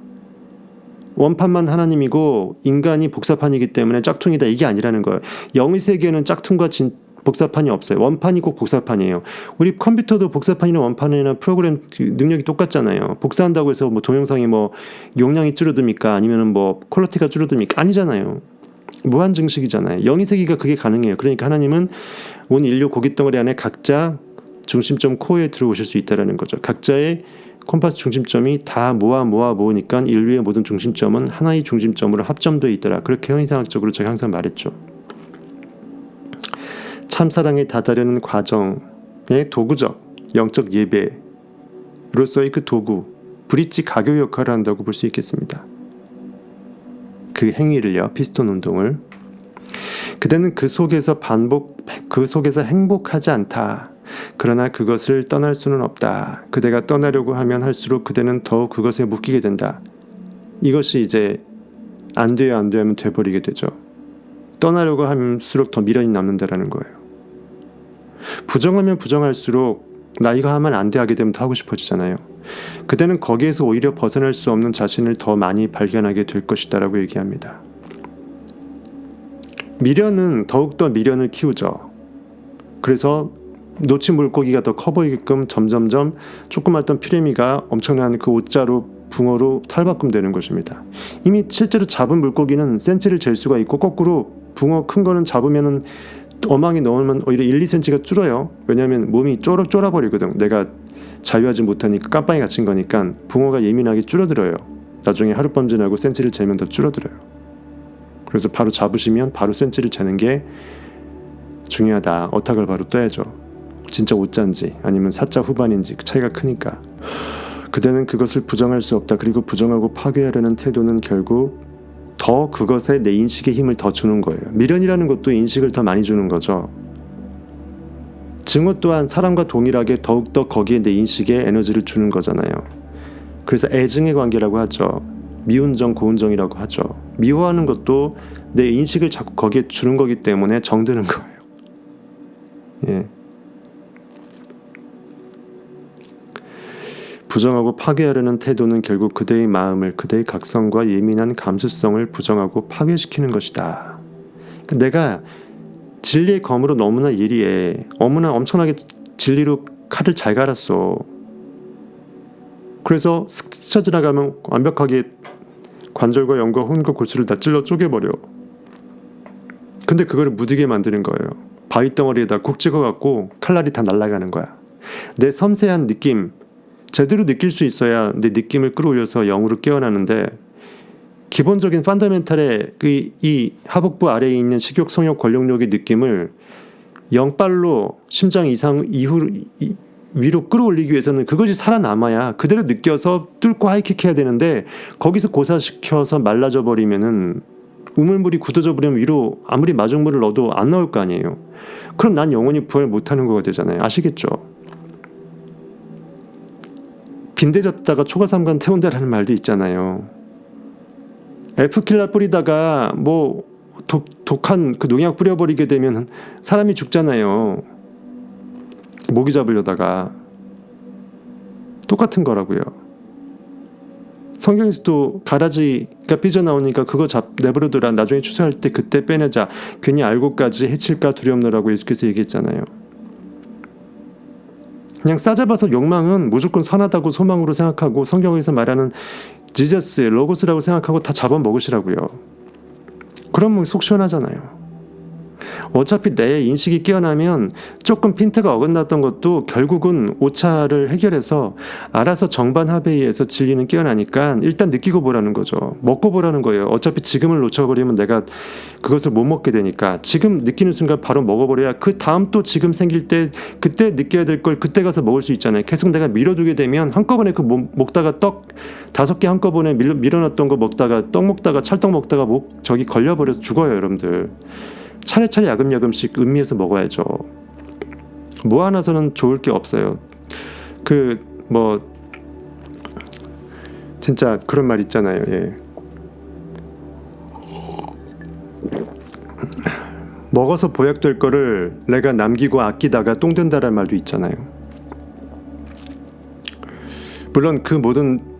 S1: 원판만 하나님이고 인간이 복사판이기 때문에 짝퉁이다, 이게 아니라는 거예요. 영의 세계에는 짝퉁과 복사판이 없어요. 원판이 꼭 복사판이에요. 우리 컴퓨터도 복사판이나 원판이나 프로그램 능력이 똑같잖아요. 복사한다고 해서 뭐 동영상이 뭐 용량이 줄어듭니까? 아니면은 뭐 퀄리티가 줄어듭니까? 아니잖아요. 무한 증식이잖아요. 영의 세계가 그게 가능해요. 그러니까 하나님은 온 인류 고깃덩어리 안에 각자 중심점 코어에 들어오실 수 있다는 거죠. 각자의 콤파스 중심점이 다 모으니까 인류의 모든 중심점은 하나의 중심점으로 합점되어 있더라. 그렇게 현상학적으로 제가 항상 말했죠. 참사랑에 다다르는 과정의 도구적 영적 예배로서의 그 도구, 브릿지 가교 역할을 한다고 볼 수 있겠습니다. 그 행위를요, 피스톤 운동을. 그대는 그 속에서 행복하지 않다. 그러나 그것을 떠날 수는 없다. 그대가 떠나려고 하면 할수록 그대는 더욱 그것에 묶이게 된다. 이것이 이제 안 돼요 하면 돼버리게 되죠. 떠나려고 할수록 더 미련이 남는다라는 거예요. 부정하면 부정할수록 나 이거 하면 안 돼 하게 되면 더 하고 싶어지잖아요. 그대는 거기에서 오히려 벗어날 수 없는 자신을 더 많이 발견하게 될 것이다 라고 얘기합니다. 미련은 더욱더 미련을 키우죠. 그래서 놓친 물고기가 더 커 보이게끔 점점점 조그맣던 피레미가 엄청난 그 옷자루 붕어로 탈바꿈되는 것입니다. 이미 실제로 잡은 물고기는 센치를 잴 수가 있고, 거꾸로 붕어 큰 거는 잡으면은 어망에 넣으면 오히려 1, 2cm가 줄어요. 왜냐하면 몸이 쫄아버리거든. 내가 자유하지 못하니까 깜빵에 갇힌 거니까 붕어가 예민하게 줄어들어요. 나중에 하룻밤 지나고 센치를 재면 더 줄어들어요. 그래서 바로 잡으시면 바로 센치를 재는 게 중요하다. 어탁을 바로 떠야죠. 진짜 5자인지 아니면 4자 후반인지 그 차이가 크니까. 그대는 그것을 부정할 수 없다. 그리고 부정하고 파괴하려는 태도는 결국 더 그것에 내 인식에 힘을 더 주는 거예요. 미련이라는 것도 인식을 더 많이 주는 거죠. 증오 또한 사람과 동일하게 더욱더 거기에 내 인식에 에너지를 주는 거잖아요. 그래서 애증의 관계라고 하죠. 미운정, 고운정이라고 하죠. 미워하는 것도 내 인식을 자꾸 거기에 주는 거기 때문에 정드는 거예요. 예. 부정하고 파괴하려는 태도는 결국 그대의 마음을, 그대의 각성과 예민한 감수성을 부정하고 파괴시키는 것이다. 내가 진리의 검으로 너무나 예리해. 너무나 엄청나게 진리로 칼을 잘 갈았어. 그래서 스쳐 지나가면 완벽하게 관절과 영과 혼과 골수를 다 찔러 쪼개버려. 근데 그거를 무디게 만드는 거예요. 바위 덩어리에다 콕 찍어갖고 칼날이 다 날아가는 거야. 내 섬세한 느낌, 제대로 느낄 수 있어야 내 느낌을 끌어올려서 영으로 깨어나는데, 기본적인 펀더멘탈의 이 하복부 아래에 있는 식욕, 성욕, 권력력의 느낌을 영빨로 심장 이상 위로 끌어올리기 위해서는 그것이 살아남아야 그대로 느껴서 뚫고 하이킥해야 되는데, 거기서 고사시켜서 말라져 버리면은 우물물이 굳어져 버리면 위로 아무리 마중물을 넣어도 안 나올 거 아니에요. 그럼 난 영원히 부활 못하는 거가 되잖아요. 아시겠죠? 빈대 잡다가 초가삼간 태운다라는 말도 있잖아요. 엘프킬라 뿌리다가 뭐 독한 그 농약 뿌려버리게 되면 사람이 죽잖아요. 모기 잡으려다가. 똑같은 거라고요. 성경에서도 가라지가 삐져나오니까 그거 내버려둬라. 나중에 추수할 때 그때 빼내자. 괜히 알고까지 해칠까 두렵노라고 예수께서 얘기했잖아요. 그냥 싸잡아서 욕망은 무조건 선하다고 소망으로 생각하고 성경에서 말하는 지저스, 로고스라고 생각하고 다 잡아먹으시라고요. 그러면 속 시원하잖아요. 어차피 내 인식이 깨어나면 조금 핀트가 어긋났던 것도 결국은 오차를 해결해서 알아서 정반합에 의해서 진리는 깨어나니까 일단 느끼고 보라는 거죠. 먹고 보라는 거예요. 어차피 지금을 놓쳐버리면 내가 그것을 못 먹게 되니까 지금 느끼는 순간 바로 먹어버려야 그 다음 또 지금 생길 때 그때 느껴야 될 걸 그때 가서 먹을 수 있잖아요. 계속 내가 밀어두게 되면 한꺼번에 그 먹다가 떡 5개 한꺼번에 밀어놨던 거 먹다가 떡 먹다가 찰떡 먹다가 저기 걸려버려서 죽어요, 여러분들. 차례차례 야금야금씩 음미해서 먹어야죠. 뭐 하나서는 좋을 게 없어요. 진짜 그런 말 있잖아요. 예. 먹어서 보약될 거를 내가 남기고 아끼다가 똥 된다라는 말도 있잖아요. 물론 그 모든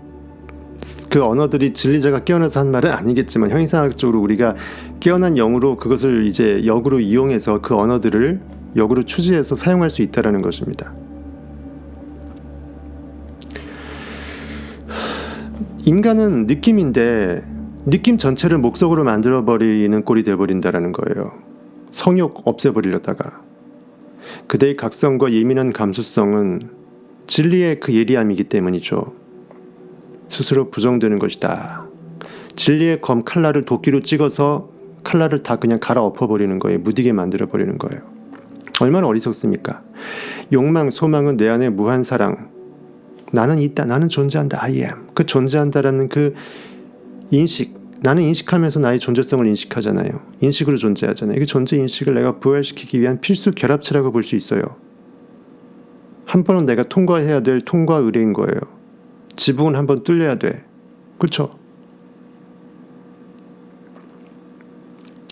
S1: 그 언어들이 진리자가 깨어나서 한 말은 아니겠지만 형이상학적으로 우리가 깨어난 영으로 그것을 이제 역으로 이용해서 그 언어들을 역으로 추지해서 사용할 수 있다라는 것입니다. 인간은 느낌인데 느낌 전체를 목적으로 만들어버리는 꼴이 되어버린다라는 거예요. 성욕 없애버리려다가. 그대의 각성과 예민한 감수성은 진리의 그 예리함이기 때문이죠. 스스로 부정되는 것이다. 진리의 검 칼날을 도끼로 찍어서 칼날을 다 그냥 갈아 엎어버리는 거예요. 무디게 만들어버리는 거예요. 얼마나 어리석습니까? 욕망, 소망은 내 안에 무한 사랑. 나는 있다. 나는 존재한다. I am. 그 존재한다라는 그 인식. 나는 인식하면서 나의 존재성을 인식하잖아요. 인식으로 존재하잖아요. 그 존재 인식을 내가 부활시키기 위한 필수 결합체라고 볼 수 있어요. 한 번은 내가 통과해야 될 통과 의례인 거예요. 지붕은 한번 뚫려야 돼. 그렇죠?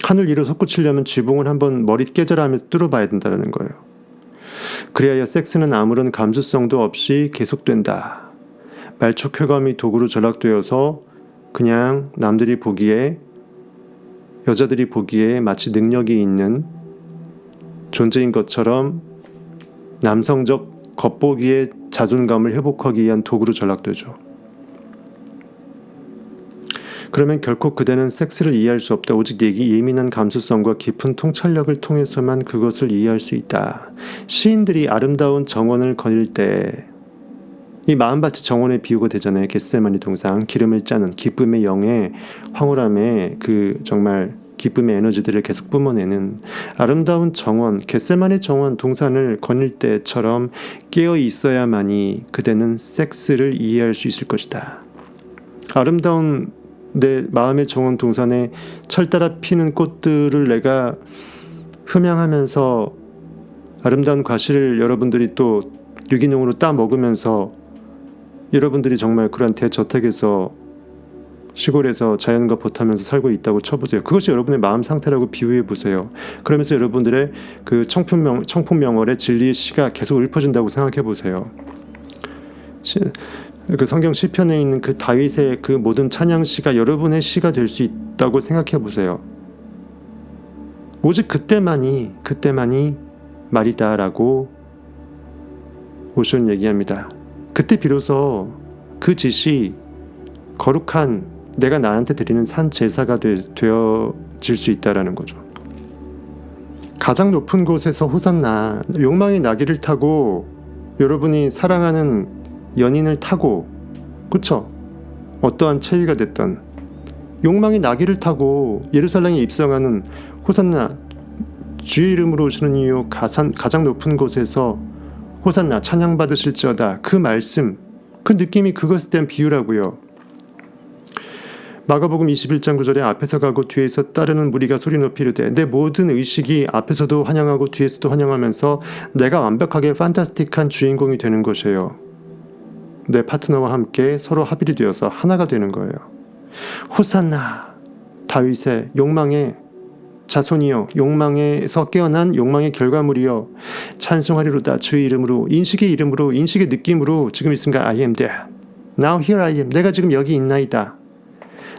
S1: 하늘 위로 솟구치려면 지붕을 한번 머리 깨져라 하면서 뚫어봐야 된다는 거예요. 그래야 섹스는 아무런 감수성도 없이 계속된다. 말초 쾌감이 도구로 전락되어서 그냥 남들이 보기에, 여자들이 보기에 마치 능력이 있는 존재인 것처럼 남성적 겉보기의 자존감을 회복하기 위한 도구로 전락되죠. 그러면 결코 그대는 섹스를 이해할 수 없다. 오직 예민한 감수성과 깊은 통찰력을 통해서만 그것을 이해할 수 있다. 시인들이 아름다운 정원을 거닐 때 이 마음밭이 정원의 비유가 되잖아요. 겟세마니 동상, 기름을 짜는 기쁨의 영의 황홀함에 그 정말 기쁨의 에너지들을 계속 뿜어내는 아름다운 정원, 겟세마네 정원 동산을 거닐 때처럼 깨어 있어야만이 그대는 섹스를 이해할 수 있을 것이다. 아름다운 내 마음의 정원 동산에 철따라 피는 꽃들을 내가 흠양하면서 아름다운 과실을 여러분들이 또 유기농으로 따 먹으면서 여러분들이 정말 그런 대저택에서 시골에서 자연과 보타면서 살고 있다고 쳐보세요. 그것이 여러분의 마음 상태라고 비유해 보세요. 그러면서 여러분들의 그 청풍명월의 진리의 씨가 계속 읊어진다고 생각해 보세요. 그 성경 시편에 있는 그 다윗의 그 모든 찬양 시가 여러분의 시가 될 수 있다고 생각해 보세요. 오직 그때만이 말이다라고 오션 얘기합니다. 그때 비로소 그 짓이 거룩한 내가 나한테 드리는 산 제사가 되어질 수 있다라는 거죠. 가장 높은 곳에서 호산나, 욕망의 나귀를 타고 여러분이 사랑하는 연인을 타고, 그쵸? 어떠한 체위가 됐던 욕망의 나귀를 타고 예루살렘에 입성하는 호산나, 주의 이름으로 오시는 이유 가장 높은 곳에서 호산나 찬양받으실지어다. 그 말씀, 그 느낌이 그것에 대한 비유라고요. 마가복음 21장 9절에 앞에서 가고 뒤에서 따르는 무리가 소리 높이 이르되 내 모든 의식이 앞에서도 환영하고 뒤에서도 환영하면서 내가 완벽하게 판타스틱한 주인공이 되는 것이에요. 내 파트너와 함께 서로 합일이 되어서 하나가 되는 거예요. 호산나, 다윗의 욕망의 자손이여, 욕망에서 깨어난 욕망의 결과물이여, 찬송하리로다. 주의 이름으로, 인식의 이름으로, 인식의 느낌으로 지금 이 순간 I am there. Now here I am. 내가 지금 여기 있나이다.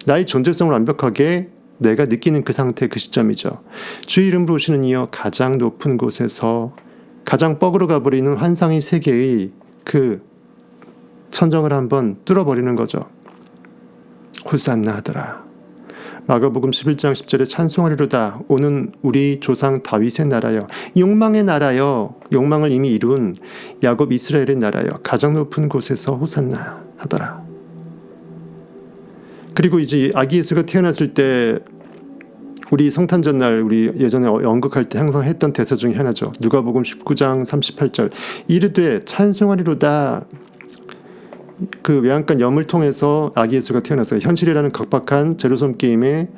S1: 나의 존재성을 완벽하게 내가 느끼는 그 상태, 그 시점이죠. 주의 이름으로 오시는 이여, 가장 높은 곳에서 가장 뻐그러 가버리는 환상의 세계의 그 천정을 한번 뚫어버리는 거죠. 홀산나 하더라. 마가복음 11장 10절에 찬송하리로다. 오는 우리 조상 다윗의 나라여, 욕망의 나라여, 욕망을 이미 이룬 야곱 이스라엘의 나라여, 가장 높은 곳에서 호산나 하더라. 그리고 이제 아기 예수가 태어났을 때 우리 성탄 전날 우리 예전에 연극할 때 항상 했던 대사 중에 하나죠. 누가복음 19장 38절 이르되 찬송하리로다. 그 외양간 염을 통해서 아기 예수가 태어났어요. 현실이라는 각박한 제로섬 게임의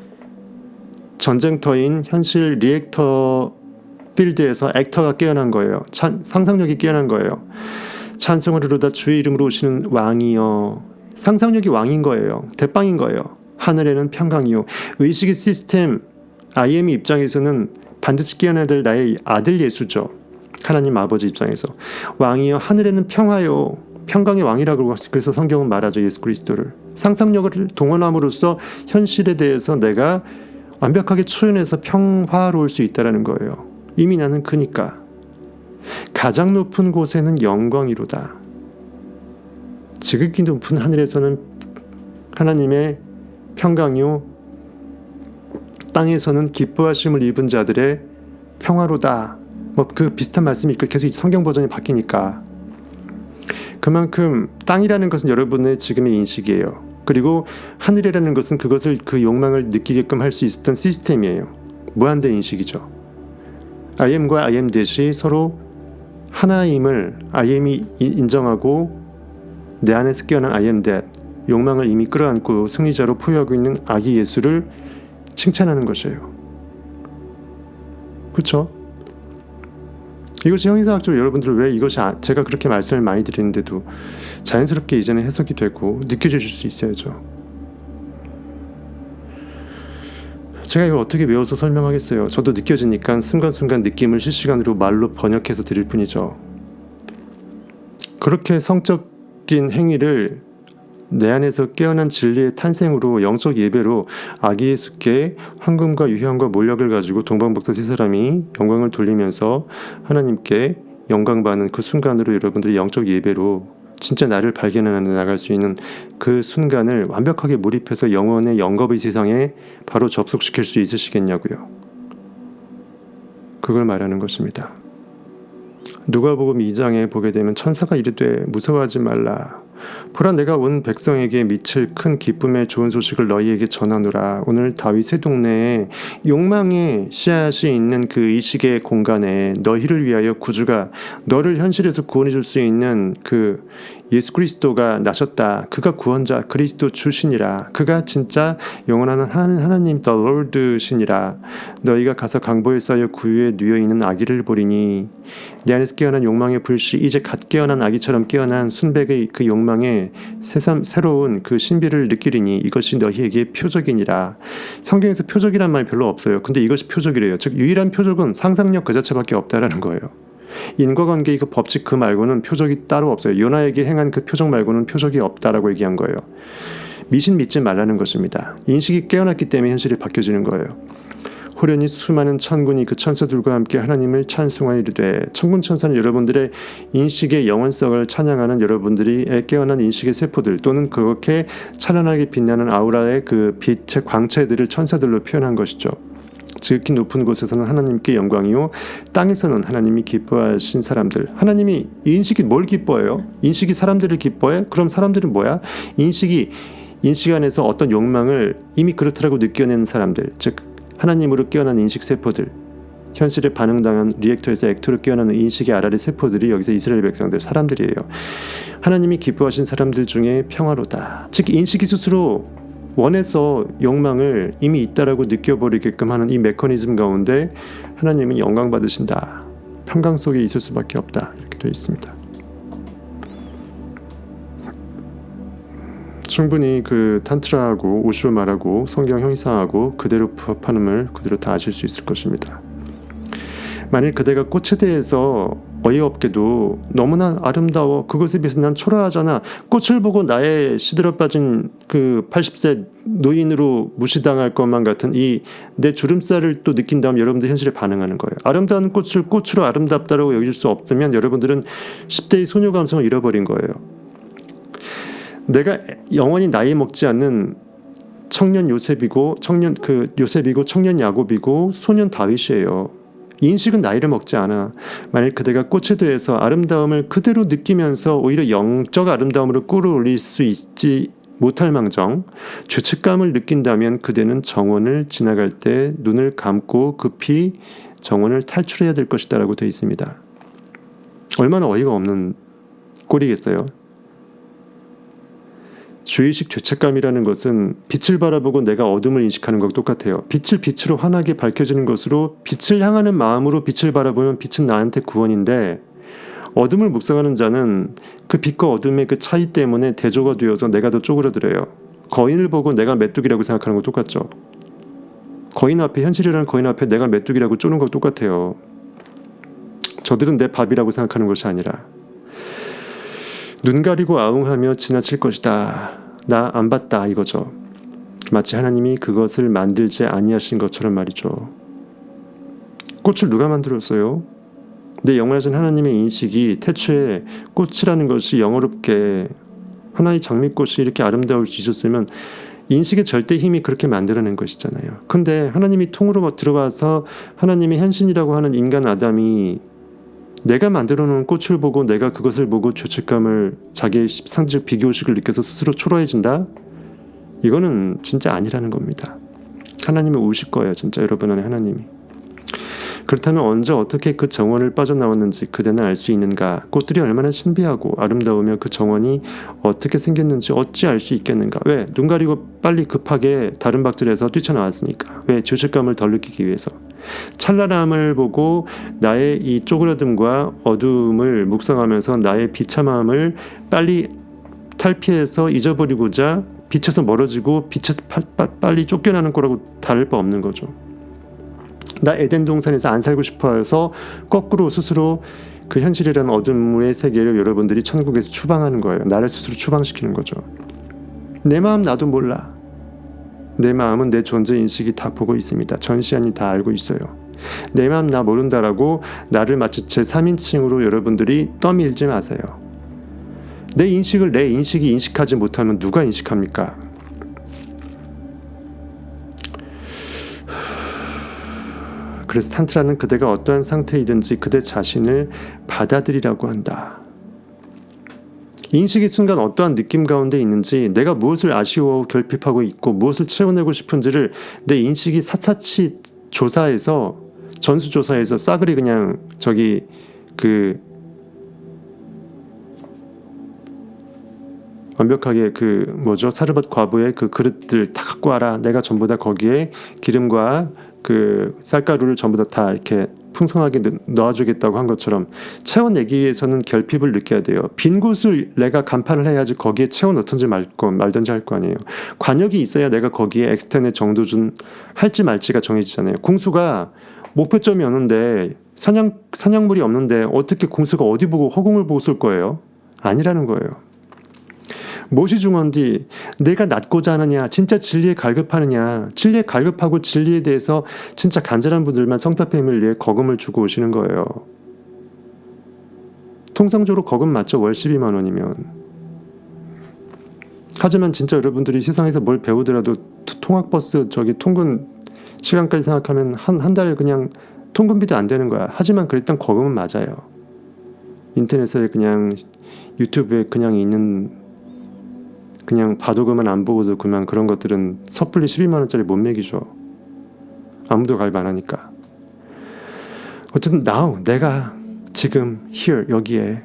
S1: 전쟁터인 현실 리액터 필드에서 액터가 깨어난 거예요. 상상력이 깨어난 거예요. 찬송하리로다. 주의 이름으로 오시는 왕이여. 상상력이 왕인 거예요. 대빵인 거예요. 하늘에는 평강이요. 의식의 시스템 IM의 입장에서는 반드시 깨어나야 될 나의 아들 예수죠. 하나님 아버지 입장에서 왕이여, 하늘에는 평화요. 평강의 왕이라고 그래서 성경은 말하죠. 예수 그리스도를 상상력을 동원함으로써 현실에 대해서 내가 완벽하게 초연해서 평화로울 수 있다는 거예요. 이미 나는 그니까 가장 높은 곳에는 영광이로다. 지극히 높은 하늘에서는 하나님의 평강이요, 땅에서는 기뻐하심을 입은 자들의 평화로다. 뭐 그 비슷한 말씀이 계속 성경 버전이 바뀌니까 그만큼 땅이라는 것은 여러분의 지금의 인식이에요. 그리고 하늘이라는 것은 그것을 그 욕망을 느끼게끔 할 수 있었던 시스템이에요. 무한대 인식이죠. I am과 I am 대시 서로 하나임을 I am이 인정하고 내 안에서 깨어난 I am that, 욕망을 이미 끌어안고 승리자로 포효하고 있는 아기 예수를 칭찬하는 것이에요. 그렇죠? 이것이 형이상학적으로 여러분들 왜 이것이 제가 그렇게 말씀을 많이 드리는데도 자연스럽게 이제는 해석이 되고 느껴지실 수 있어야죠. 제가 이걸 어떻게 외워서 설명하겠어요. 저도 느껴지니까 순간순간 느낌을 실시간으로 말로 번역해서 드릴 뿐이죠. 그렇게 성적인 행위를 내 안에서 깨어난 진리의 탄생으로, 영적 예배로 아기 예수께 황금과 유향과 몰약을 가지고 동방박사 세 사람이 영광을 돌리면서 하나님께 영광받는 그 순간으로 여러분들이 영적 예배로 진짜 나를 발견해 나갈 수 있는 그 순간을 완벽하게 몰입해서 영원의 영겁의 세상에 바로 접속시킬 수 있으시겠냐고요. 그걸 말하는 것입니다. 누가복음 2장에 보게 되면 천사가 이르되 무서워하지 말라. 보라, 내가 온 백성에게 미칠 큰 기쁨의 좋은 소식을 너희에게 전하노라. 오늘 다윗의 동네에 욕망의 씨앗이 있는 그 의식의 공간에 너희를 위하여 구주가, 너를 현실에서 구원해 줄 수 있는 그 예수 그리스도가 나셨다. 그가 구원자 그리스도 주시니라. 그가 진짜 영원한 하나님 The Lord 신이라. 너희가 가서 강보에 쌓여 구유에 누워 있는 아기를 보리니 내 안에서 깨어난 욕망의 불씨, 이제 갓 깨어난 아기처럼 깨어난 순백의 그 욕망에 새로운 그 신비를 느끼리니 이것이 너희에게 표적이니라. 성경에서 표적이란 말 별로 없어요. 근데 이것이 표적이래요. 즉 유일한 표적은 상상력 그 자체밖에 없다라는 거예요. 인과관계의 그 법칙 그 말고는 표적이 따로 없어요. 요나에게 행한 그 표적 말고는 표적이 없다라고 얘기한 거예요. 미신 믿지 말라는 것입니다. 인식이 깨어났기 때문에 현실이 바뀌어지는 거예요. 호련히 수많은 천군이 그 천사들과 함께 하나님을 찬송하이르되, 천군 천사는 여러분들의 인식의 영원성을 찬양하는 여러분들이 깨어난 인식의 세포들, 또는 그렇게 찬란하게 빛나는 아우라의 그 빛의 광채들을 천사들로 표현한 것이죠. 지극히 높은 곳에서는 하나님께 영광이요 땅에서는 하나님이 기뻐하신 사람들. 하나님이 인식이 뭘 기뻐해요? 인식이 사람들을 기뻐해? 그럼 사람들은 뭐야? 인식 안에서 어떤 욕망을 이미 그렇다라고 느껴낸 사람들, 즉 하나님으로 깨어난 인식 세포들, 현실에 반응당한 리액터에서 액터로 깨어나는 인식의 아라리 세포들이 여기서 이스라엘 백성들, 사람들이에요. 하나님이 기뻐하신 사람들 중에 평화로다. 즉 인식이 스스로 원해서 욕망을 이미 있다라고 느껴버리게끔 하는 이 메커니즘 가운데 하나님은 영광 받으신다. 평강 속에 있을 수밖에 없다. 이렇게 되어 있습니다. 충분히 그 탄트라하고 오쇼 말하고 성경 형이상하고 그대로 부합하는을 그대로 다 아실 수 있을 것입니다. 만일 그대가 꽃에 대해서 어이없게도 너무나 아름다워, 그것에 비해서 난 초라하잖아, 꽃을 보고 나의 시들어 빠진 그 80세 노인으로 무시당할 것만 같은 이 내 주름살을 또 느낀 다음 여러분들 현실에 반응하는 거예요. 아름다운 꽃을 꽃으로 아름답다라고 여길 수 없으면 여러분들은 10대의 소녀 감성을 잃어버린 거예요. 내가 영원히 나이 먹지 않는 청년 요셉이고 청년 야곱이고 소년 다윗이에요. 인식은 나이를 먹지 않아. 만일 그대가 꽃에 대해서 아름다움을 그대로 느끼면서 오히려 영적 아름다움으로 끌어올릴 수 있지 못할 망정 죄책감을 느낀다면 그대는 정원을 지나갈 때 눈을 감고 급히 정원을 탈출해야 될 것이다 라고 되어 있습니다. 얼마나 어이가 없는 꼴이겠어요. 죄의식 죄책감이라는 것은 빛을 바라보고 내가 어둠을 인식하는 것과 똑같아요. 빛을 빛으로 환하게 밝혀지는 것으로, 빛을 향하는 마음으로 빛을 바라보면 빛은 나한테 구원인데, 어둠을 묵상하는 자는 그 빛과 어둠의 그 차이 때문에 대조가 되어서 내가 더 쪼그라들어요. 거인을 보고 내가 메뚜기라고 생각하는 거 똑같죠. 거인 앞에, 현실이라는 거인 앞에 내가 메뚜기라고 쪼는 거 똑같아요. 저들은 내 밥이라고 생각하는 것이 아니라 눈 가리고 아웅하며 지나칠 것이다. 나 안 봤다 이거죠. 마치 하나님이 그것을 만들지 아니하신 것처럼 말이죠. 꽃을 누가 만들었어요? 내 영원하신 하나님의 인식이 태초에 꽃이라는 것이 영어롭게 하나의 장미꽃이 이렇게 아름다울 수 있었으면 인식의 절대 힘이 그렇게 만들어낸 것이잖아요. 근데 하나님이 통으로 들어와서 하나님의 현신이라고 하는 인간 아담이 내가 만들어 놓은 꽃을 보고 내가 그것을 보고 죄책감을, 자기의 상징 비교의식을 느껴서 스스로 초라해진다? 이거는 진짜 아니라는 겁니다. 하나님이 우실 거예요. 진짜 여러분 안에 하나님이. 그렇다면 언제 어떻게 그 정원을 빠져나왔는지 그대는 알 수 있는가? 꽃들이 얼마나 신비하고 아름다우며 그 정원이 어떻게 생겼는지 어찌 알 수 있겠는가? 왜? 눈 가리고 빨리 급하게 다른 박질에서 뛰쳐나왔으니까. 왜? 죄책감을 덜 느끼기 위해서. 찬란함을 보고 나의 이 쪼그라듦과 어둠을 묵상하면서 나의 비참함을 빨리 탈피해서 잊어버리고자 빛에서 멀어지고 빛에서 빨리 쫓겨나는 거라고 다를 바 없는 거죠. 나 에덴 동산에서 안 살고 싶어서 거꾸로 스스로 그 현실이라는 어둠의 세계를 여러분들이 천국에서 추방하는 거예요. 나를 스스로 추방시키는 거죠. 내 마음 나도 몰라. 내 마음은 내 존재 인식이 다 보고 있습니다. 전시안이 다 알고 있어요. 내 마음 나 모른다라고 나를 마치 제3인칭으로 여러분들이 떠밀지 마세요. 내 인식을 내 인식이 인식하지 못하면 누가 인식합니까? 그래서 탄트라는 그대가 어떠한 상태이든지 그대 자신을 받아들이라고 한다. 인식이 순간 어떠한 느낌 가운데 있는지, 내가 무엇을 아쉬워하고 결핍하고 있고 무엇을 채워내고 싶은지를 내 인식이 샅샅이 조사해서, 전수조사해서 싸그리 그냥 저기 그 완벽하게 그 뭐죠, 사르밧 과부의 그 그릇들 다 갖고 와라, 내가 전부 다 거기에 기름과 그 쌀가루를 전부 다 이렇게 풍성하게 넣어주겠다고 한 것처럼 채워내기 위해서는 결핍을 느껴야 돼요. 빈 곳을 내가 간판을 해야지 거기에 채워넣든지 말든지 할 거 아니에요. 관역이 있어야 내가 거기에 엑스텐의 정도준 할지 말지가 정해지잖아요. 공수가 목표점이 없는데, 사냥물이 없는데 어떻게 공수가 어디 보고 허공을 보고 쏠 거예요? 아니라는 거예요. 무엇이 중요한디, 내가 낫고자 하느냐, 진짜 진리에 갈급하느냐, 진리에 갈급하고 진리에 대해서 진짜 간절한 분들만 성탑회의를 위해 거금을 주고 오시는 거예요. 통상적으로 거금 맞죠? 월 12만 원이면. 하지만 진짜 여러분들이 세상에서 뭘 배우더라도 통학버스 저기 통근 시간까지 생각하면 한 달 그냥 통근비도 안 되는 거야. 하지만 일단 거금은 맞아요. 인터넷에 그냥 유튜브에 그냥 있는 그냥 봐도 그만 안 보고도 그만 그런 것들은 섣불리 12만 원짜리 못 매기죠. 아무도 가입 안 하니까. 어쨌든 now, 내가 지금 here, 여기에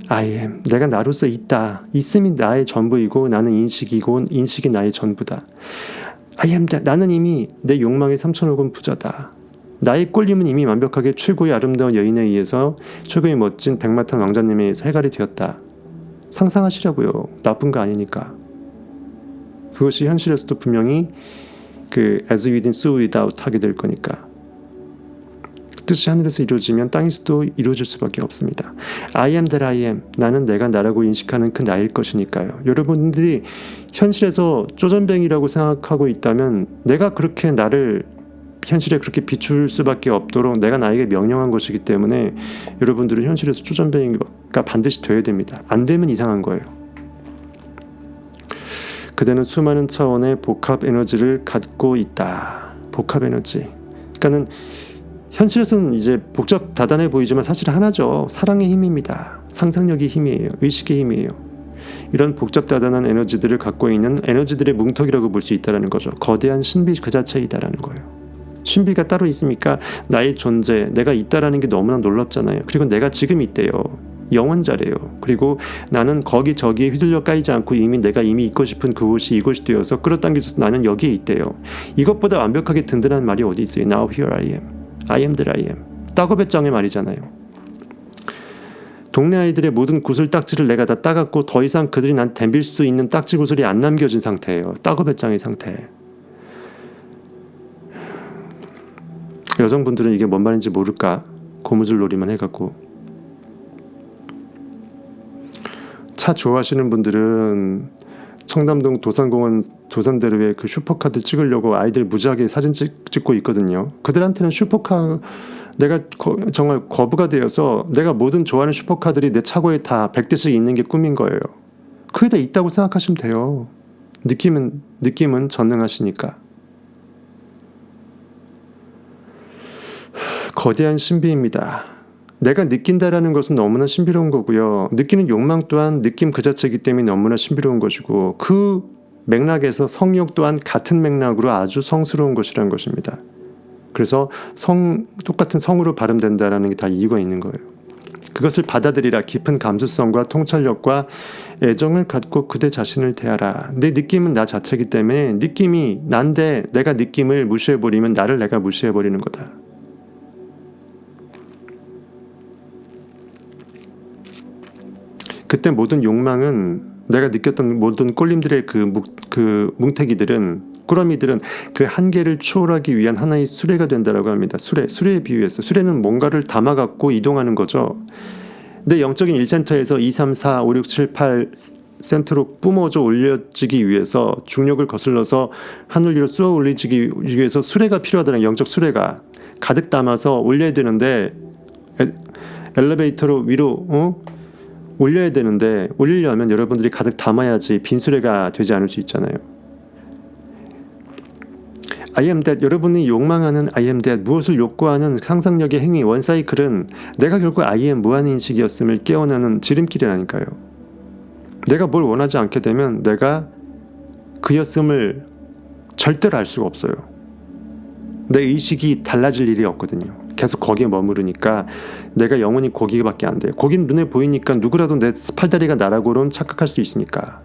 S1: I am, 내가 나로서 있다. 있음이 나의 전부이고 나는 인식이고 인식이 나의 전부다. I am that, 나는 이미 내 욕망의 3천억 원 부자다. 나의 꼴림은 이미 완벽하게 최고의 아름다운 여인에 의해서, 최고의 멋진 백마탄 왕자님에 의해서 해갈이 되었다. 상상하시라고요. 나쁜 거 아니니까. 그것이 현실에서도 분명히 그 as within so without 하게 될 거니까. 뜻이 하늘에서 이루어지면 땅에서도 이루어질 수밖에 없습니다. I am that I am. 나는 내가 나라고 인식하는 그 나일 것이니까요. 여러분들이 현실에서 쪼전뱅이라고 생각하고 있다면, 내가 그렇게 나를 현실에 그렇게 비출 수밖에 없도록 내가 나에게 명령한 것이기 때문에 여러분들은 현실에서 쪼전뱅이가 반드시 돼야 됩니다. 안 되면 이상한 거예요. 그대는 수많은 차원의 복합 에너지를 갖고 있다. 복합 에너지. 그러니까는 현실에서는 이제 복잡 다단해 보이지만 사실 하나죠. 사랑의 힘입니다. 상상력의 힘이에요. 의식의 힘이에요. 이런 복잡 다단한 에너지들을 갖고 있는 에너지들의 뭉텅이라고 볼 수 있다는 거죠. 거대한 신비 그 자체이다라는 거예요. 신비가 따로 있습니까? 나의 존재, 내가 있다라는 게 너무나 놀랍잖아요. 그리고 내가 지금 있대요. 영원자래요. 그리고 나는 거기 저기에 휘둘려 까이지 않고 내가 이미 있고 싶은 그곳이 이곳이 되어서 끌어당겨져서 나는 여기에 있대요. 이것보다 완벽하게 든든한 말이 어디 있어요? Now here I am. I am that I am. 따거배짱의 말이잖아요. 동네 아이들의 모든 구슬딱지를 내가 다 따갔고 더 이상 그들이 난 댐빌 수 있는 딱지 구슬이 안 남겨진 상태예요. 따거배짱의 상태. 여성분들은 이게 뭔 말인지 모를까? 고무줄 놀이만 해갖고. 차 좋아하시는 분들은 청담동 도산공원 도산대로에 그 슈퍼카들 찍으려고 아이들 무지하게 사진 찍고 있거든요. 그들한테는 슈퍼카, 내가 정말 거부가 되어서 내가 모든 좋아하는 슈퍼카들이 내 차고에 다 100대씩 있는 게 꿈인 거예요. 그게 다 있다고 생각하시면 돼요. 느낌은 전능하시니까. 거대한 신비입니다. 내가 느낀다라는 것은 너무나 신비로운 거고요. 느끼는 욕망 또한 느낌 그 자체이기 때문에 너무나 신비로운 것이고, 그 맥락에서 성욕 또한 같은 맥락으로 아주 성스러운 것이라는 것입니다. 그래서 똑같은 성으로 발음된다라는 게 다 이유가 있는 거예요. 그것을 받아들이라. 깊은 감수성과 통찰력과 애정을 갖고 그대 자신을 대하라. 내 느낌은 나 자체이기 때문에 느낌이 난데 내가 느낌을 무시해버리면 나를 내가 무시해버리는 거다. 그때 모든 욕망은, 내가 느꼈던 모든 꼴림들의 그 뭉태기들은, 꾸러미들은 그 한계를 초월하기 위한 하나의 수레가 된다라고 합니다. 수레에 비유해서. 수레는 뭔가를 담아갖고 이동하는 거죠. 내 영적인 1센터에서 2, 3, 4, 5, 6, 7, 8 센터로 뿜어져 올려지기 위해서, 중력을 거슬러서 하늘 위로 쏘아 올리기 위해서 수레가 필요하다는, 영적 수레가 가득 담아서 올려야 되는데, 엘리베이터로 위로 올려야 되는데, 올리려면 여러분들이 가득 담아야지 빈수레가 되지 않을 수 있잖아요. I am that, 여러분이 욕망하는 I am that, 무엇을 욕구하는 상상력의 행위, 원사이클은 내가 결국 I am 무한인식이었음을 깨어나는 지름길이라니까요. 내가 뭘 원하지 않게 되면 내가 그였음을 절대로 알 수가 없어요. 내 의식이 달라질 일이 없거든요. 계속 거기에 머무르니까 내가 영원히 거기밖에 안 돼요. 거긴 눈에 보이니까 누구라도 내 팔다리가 나라고는 착각할 수 있으니까.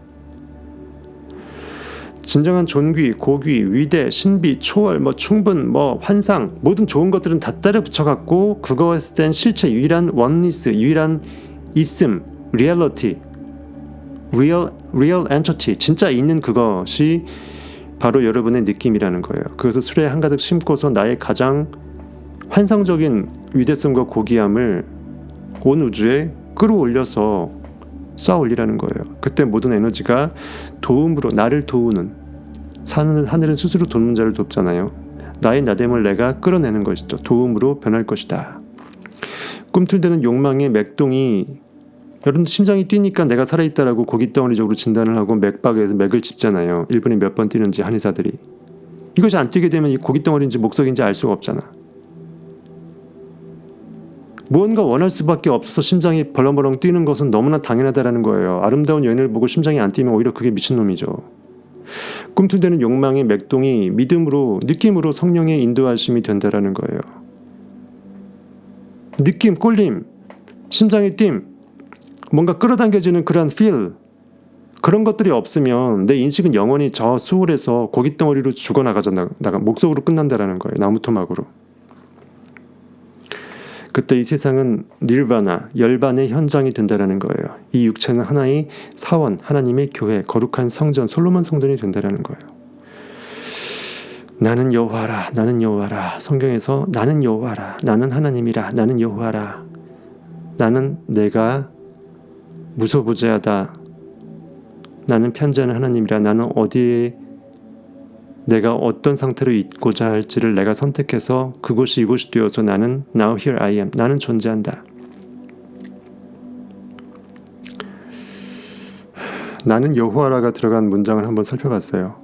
S1: 진정한 존귀, 고귀, 위대, 신비, 초월, 충분, 환상 모든 좋은 것들은 다 따라 붙여갖고 그거에 된 실체, 유일한 원리스, 유일한 있음, 리얼리티, real entity, 진짜 있는 그것이 바로 여러분의 느낌이라는 거예요. 그것을 술에 한가득 심고서 나의 가장 환상적인 위대성과 고귀함을 온 우주에 끌어올려서 쏴 올리라는 거예요. 그때 모든 에너지가 도움으로 나를 도우는, 하늘은 스스로 돕는 자를 돕잖아요. 나의 나됨을 내가 끌어내는 것이죠. 도움으로 변할 것이다. 꿈틀대는 욕망의 맥동이, 여러분 심장이 뛰니까 내가 살아있다라고 고깃덩어리적으로 진단을 하고 맥박에서 맥을 짚잖아요. 1분에 몇 번 뛰는지 한의사들이. 이것이 안 뛰게 되면 이 고깃덩어리인지 목석인지 알 수가 없잖아. 무언가 원할 수밖에 없어서 심장이 벌렁벌렁 뛰는 것은 너무나 당연하다라는 거예요. 아름다운 여인을 보고 심장이 안 뛰면 오히려 그게 미친놈이죠. 꿈틀대는 욕망의 맥동이 믿음으로, 느낌으로 성령의 인도하심이 된다라는 거예요. 느낌, 꼴림, 심장의 뜀, 뭔가 끌어당겨지는 그런 feel, 그런 것들이 없으면 내 인식은 영원히 저 수월에서 고깃덩어리로 죽어나가잖아. 목석으로 끝난다라는 거예요. 나무토막으로. 그때 이 세상은 닐바나, 열반의 현장이 된다라는 거예요. 이 육체는 하나의 사원, 하나님의 교회, 거룩한 성전, 솔로몬 성전이 된다라는 거예요. 나는 여호와라, 나는 여호와라. 성경에서 나는 여호와라, 나는 하나님이라, 나는 여호와라. 나는 내가 무소부재하다. 나는 편지하는 하나님이라. 나는 어디에 내가 어떤 상태로 있고자 할지를 내가 선택해서 그곳이 이곳이 되어서 나는 Now here I am. 나는 존재한다. 나는 여호와라가 들어간 문장을 한번 살펴봤어요.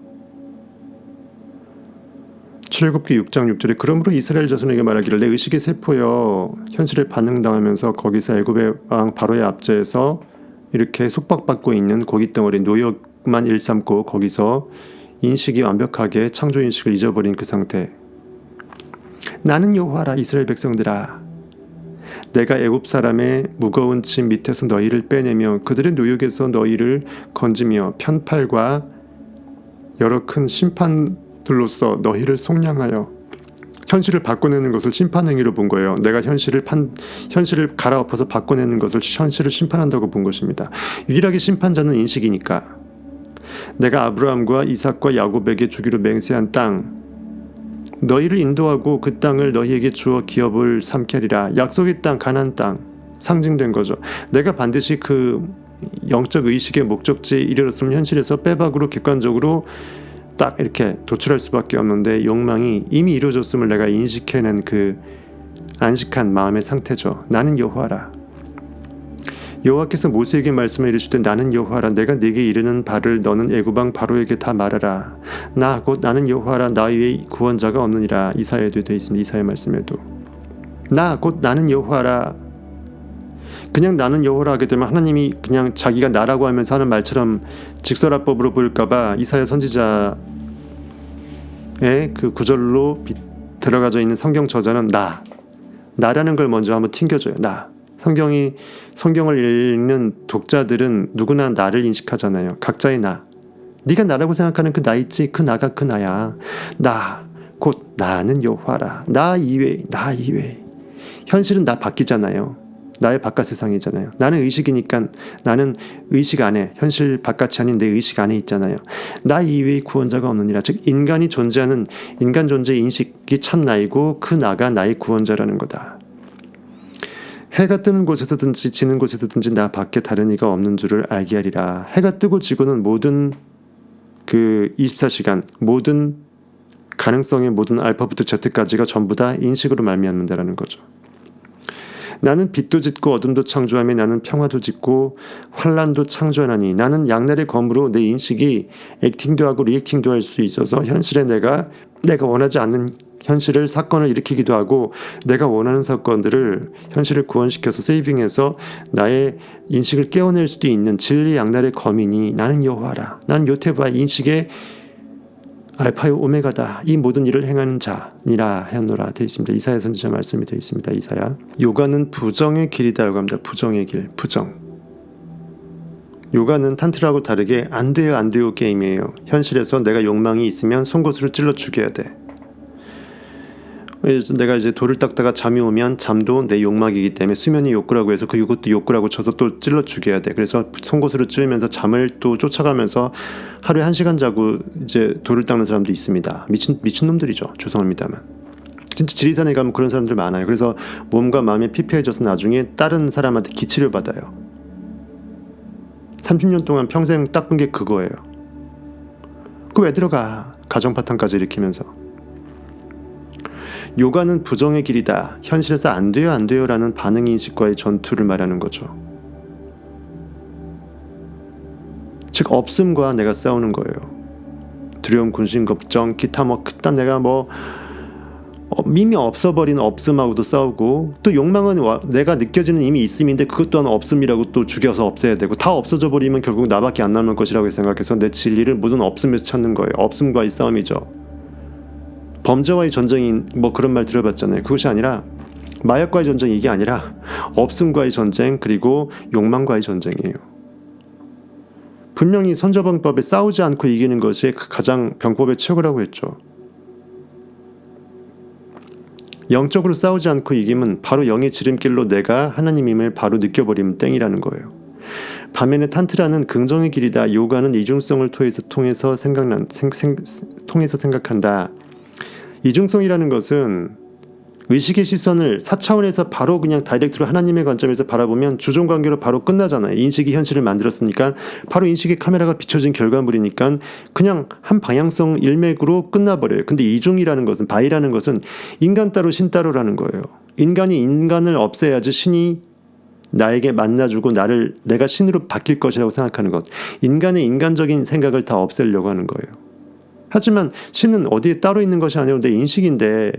S1: 출애굽기 6장 6절에 그러므로 이스라엘 자손에게 말하기를 내 의식의 세포여 현실에 반응당하면서 거기서 애굽의 왕 바로의 압제에서 이렇게 속박받고 있는 고깃덩어리 노역만 일삼고 거기서 인식이 완벽하게 창조인식을 잊어버린 그 상태. 나는 여호와라 이스라엘 백성들아. 내가 애굽 사람의 무거운 짐 밑에서 너희를 빼내며 그들의 노역에서 너희를 건지며 편팔과 여러 큰 심판들로서 너희를 속량하여 현실을 바꿔내는 것을 심판 행위로 본 거예요. 내가 현실을 갈아엎어서 바꿔내는 것을 현실을 심판한다고 본 것입니다. 유일하게 심판자는 인식이니까. 내가 아브라함과 이삭과 야곱에게 주기로 맹세한 땅 너희를 인도하고 그 땅을 너희에게 주어 기업을 삼게 하리라. 약속의 땅, 가나안 땅 상징된 거죠. 내가 반드시 그 영적 의식의 목적지에 이르렀으면 현실에서 빼박으로 객관적으로 딱 이렇게 도출할 수밖에 없는데 욕망이 이미 이루어졌음을 내가 인식해낸 그 안식한 마음의 상태죠. 나는 여호와라. 여호와께서 모세에게 말씀을 이르시되 나는 여호와라. 내가 네게 이르는 바를 너는 애굽 왕 바로에게 다 말하라. 나 곧 나는 여호와라. 나 외에 구원자가 없느니라. 이사야에도 되어 있습니다. 이사야 말씀에도 나 곧 나는 여호와라. 그냥 나는 여호와라 하게 되면 하나님이 그냥 자기가 나라고 하면서 하는 말처럼 직설화법으로 보일까봐 이사야 선지자의 그 구절로 들어가져 있는 성경 저자는 나라는 걸 먼저 한번 튕겨줘요. 나. 성경을 읽는 독자들은 누구나 나를 인식하잖아요. 각자의 나. 네가 나라고 생각하는 그 나 있지? 그 나가 그 나야. 나. 곧 나는 여호와라. 나 이외. 현실은 나 바뀌잖아요. 나의 바깥 세상이잖아요. 나는 의식이니까 나는 의식 안에, 현실 바깥이 아닌 내 의식 안에 있잖아요. 나 이외의 구원자가 없느니라. 즉 인간이 존재하는 인간 존재의 인식이 참 나이고 그 나가 나의 구원자라는 거다. 해가 뜨는 곳에서든지 지는 곳에서든지 나 밖에 다른 이가 없는 줄을 알게 하리라. 해가 뜨고 지고는 모든 그 24시간 모든 가능성의 모든 알파부터 Z까지가 전부 다 인식으로 말미암는다라는 거죠. 나는 빛도 짓고 어둠도 창조하며 나는 평화도 짓고 환란도 창조하나니 나는 양날의 검으로 내 인식이 액팅도 하고 리액팅도 할 수 있어서 현실에 내가 원하지 않는 현실을 사건을 일으키기도 하고 내가 원하는 사건들을 현실을 구원시켜서 세이빙해서 나의 인식을 깨워낼 수도 있는 진리 양날의 검이니 나는 여호와라. 나는 요테바의 인식의 알파요 오메가다. 이 모든 일을 행하는 자니라 하였노라 되어 있습니다. 이사야 선지자 말씀이 되어 있습니다. 이사야. 요가는 부정의 길이다라고 합니다. 부정의 길. 부정. 요가는 탄트라하고 다르게 안 돼요 게임이에요. 현실에서 내가 욕망이 있으면 송곳으로 찔러 죽여야 돼. 내가 이제 돌을 닦다가 잠이 오면 잠도 내 욕망이기 때문에 수면이 욕구라고 해서 그것도 욕구라고 쳐서 또 찔러 죽여야 돼. 그래서 송곳으로 찌르면서 잠을 또 쫓아가면서 하루에 1시간 자고 이제 돌을 닦는 사람도 있습니다. 미친놈들이죠. 죄송합니다만. 진짜 지리산에 가면 그런 사람들 많아요. 그래서 몸과 마음이 피폐해져서 나중에 다른 사람한테 기치를 받아요. 30년 동안 평생 닦은 게 그거예요. 그거 왜 들어가? 가정 파탄까지 일으키면서. 요가는 부정의 길이다. 현실에서 안 돼요 라는 반응인식과의 전투를 말하는 거죠. 즉 없음과 내가 싸우는 거예요. 두려움, 군심, 걱정, 기타 그딴 내가 이미 없어버린 없음하고도 싸우고 또 욕망은 내가 느껴지는 이미 있음인데 그것 또한 없음이라고 또 죽여서 없애야 되고 다 없어져 버리면 결국 나밖에 안 남을 것이라고 생각해서 내 진리를 모든 없음에서 찾는 거예요. 없음과의 싸움이죠. 범죄와의 전쟁인 그런 말 들어봤잖아요. 그것이 아니라 마약과의 전쟁 이게 아니라 없음과의 전쟁 그리고 욕망과의 전쟁이에요. 분명히 선저방법에 싸우지 않고 이기는 것이 가장 병법의 최고라고 했죠. 영적으로 싸우지 않고 이기면 바로 영의 지름길로 내가 하나님임을 바로 느껴버리면 땡이라는 거예요. 반면에 탄트라는 긍정의 길이다. 요가는 이중성을 통해서 생각한다. 이중성이라는 것은 의식의 시선을 4차원에서 바로 그냥 다이렉트로 하나님의 관점에서 바라보면 주종관계로 바로 끝나잖아요. 인식이 현실을 만들었으니까 바로 인식의 카메라가 비춰진 결과물이니까 그냥 한 방향성 일맥으로 끝나버려요. 근데 이중이라는 것은 바이라는 것은 인간 따로 신 따로라는 거예요. 인간이 인간을 없애야지 신이 나에게 만나주고 내가 신으로 바뀔 것이라고 생각하는 것. 인간의 인간적인 생각을 다 없애려고 하는 거예요. 하지만 신은 어디에 따로 있는 것이 아니라 내 인식인데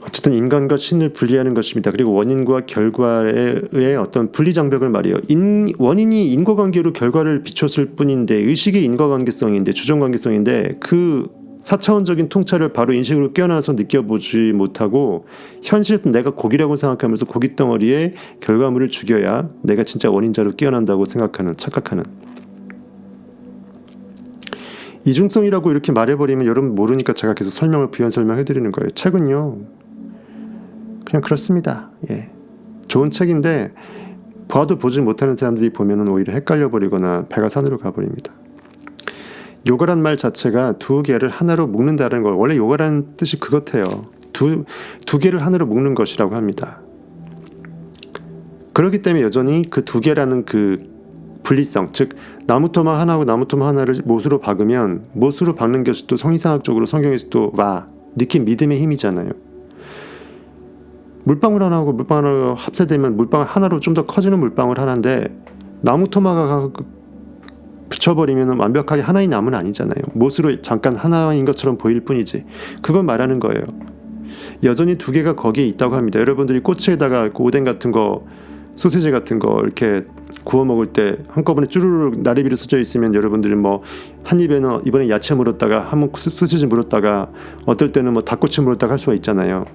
S1: 어쨌든 인간과 신을 분리하는 것입니다. 그리고 원인과 결과의 어떤 분리장벽을 말이에요. 원인이 인과관계로 결과를 비췄을 뿐인데 의식이 인과관계성인데 주종관계성인데 그 4차원적인 통찰을 바로 인식으로 깨어나서 느껴보지 못하고 현실에서 내가 고기라고 생각하면서 고기 덩어리에 결과물을 죽여야 내가 진짜 원인자로 깨어난다고 착각하는 이중성이라고 이렇게 말해버리면 여러분 모르니까 제가 계속 부연 설명해드리는 거예요. 책은요 그냥 그렇습니다. 예. 좋은 책인데 봐도 보지 못하는 사람들이 보면 오히려 헷갈려버리거나 배가 산으로 가버립니다. 요가란 말 자체가 두 개를 하나로 묶는다는 걸 원래 요가라는 뜻이 그렇대요. 두 개를 하나로 묶는 것이라고 합니다. 그렇기 때문에 여전히 그 두 개라는 그 분리성, 즉 나무토마 하나하고 나무토마 하나를 못으로 박으면 못으로 박는 것이 또 성리상학적으로 성경에서 또 느낀 믿음의 힘이잖아요. 물방울 하나하고 물방울 하나 합세되면 물방울 하나로 좀 더 커지는 물방울 하나인데 나무토마가 붙여버리면 완벽하게 하나의 나무는 아니잖아요. 못으로 잠깐 하나인 것처럼 보일 뿐이지. 그건 말하는 거예요. 여전히 두 개가 거기에 있다고 합니다. 여러분들이 꼬치에다가 오뎅 같은 거 소세지 같은 거 이렇게 구워 먹을 때 한꺼번에 쭈루룩 나래비로 써져 있으면 여러분들은 한 입에는 이번에 야채 물었다가 한번 소세지 물었다가 어떨 때는 닭꼬치 물었다가 할 수가 있잖아요.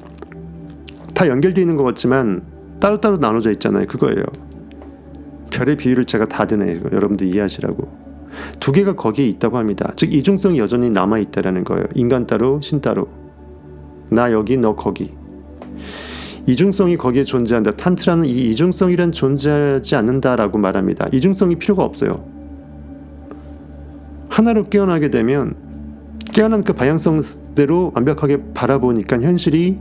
S1: 다 연결되어 있는 것 같지만 따로따로 나눠져 있잖아요. 그거예요. 별의 비유를 제가 다 드네요. 여러분들 이해하시라고. 두 개가 거기에 있다고 합니다. 즉 이중성이 여전히 남아있다라는 거예요. 인간 따로 신 따로. 나 여기 너 거기. 이중성이 거기에 존재한다. 탄트라는 이 이중성이란 존재하지 않는다라고 말합니다. 이중성이 필요가 없어요. 하나로 깨어나게 되면 깨어난 그 방향성대로 완벽하게 바라보니까 현실이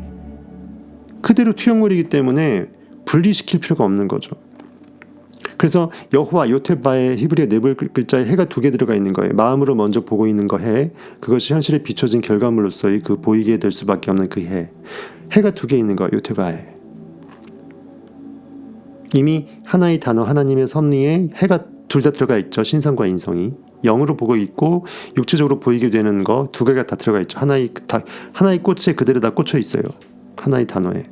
S1: 그대로 투영물이기 때문에 분리시킬 필요가 없는 거죠. 그래서 여호와 요테바의 히브리어 네 글자에 해가 두 개 들어가 있는 거예요. 마음으로 먼저 보고 있는 거 해. 그것이 현실에 비춰진 결과물로서의 그 보이게 될 수밖에 없는 그 해. 해가 두 개 있는 거야. 요테바에. 이미 하나의 단어 하나님의 섭리에 해가 둘 다 들어가 있죠. 신성과 인성이. 영으로 보고 있고 육체적으로 보이게 되는 거 두 개가 다 들어가 있죠. 하나의 꽃에 그대로 다 꽂혀 있어요. 하나의 단어에.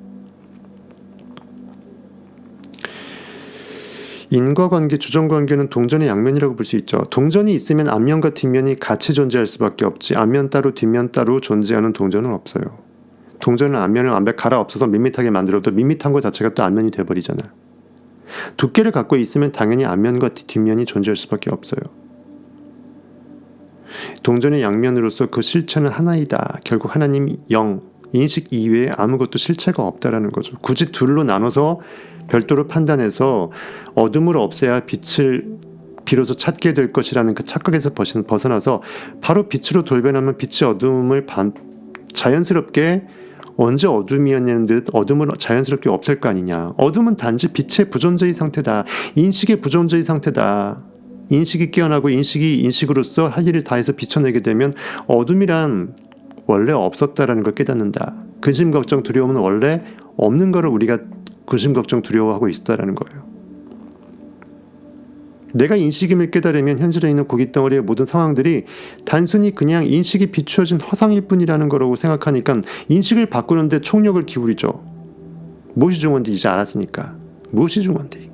S1: 인과관계, 주정관계는 동전의 양면이라고 볼 수 있죠. 동전이 있으면 앞면과 뒷면이 같이 존재할 수밖에 없지. 앞면 따로 뒷면 따로 존재하는 동전은 없어요. 동전은 앞면을 완벽 갈아엎어서 밋밋하게 만들어도 밋밋한 것 자체가 또 앞면이 돼버리잖아. 두께를 갖고 있으면 당연히 앞면과 뒷면이 존재할 수밖에 없어요. 동전의 양면으로서 그 실체는 하나이다. 결국 하나님 영, 인식 이외에 아무것도 실체가 없다라는 거죠. 굳이 둘로 나눠서 별도로 판단해서 어둠을 없애야 빛을 비로소 찾게 될 것이라는 그 착각에서 벗어나서 바로 빛으로 돌변하면 빛이 어둠을 자연스럽게 언제 어둠이었냐는 듯 어둠을 자연스럽게 없앨 거 아니냐. 어둠은 단지 빛의 부존재의 상태다. 인식의 부존재의 상태다. 인식이 깨어나고 인식으로서 할 일을 다해서 비춰내게 되면 어둠이란 원래 없었다라는 걸 깨닫는다. 근심, 걱정, 두려움은 원래 없는 거를 우리가 근심, 걱정, 두려워하고 있었다라는 거예요. 내가 인식임을 깨달으면 현실에 있는 고깃덩어리의 모든 상황들이 단순히 그냥 인식이 비추어진 허상일 뿐이라는 거라고 생각하니까 인식을 바꾸는데 총력을 기울이죠. 무엇이 중요한지 이제 알았으니까. 무엇이 중요한지.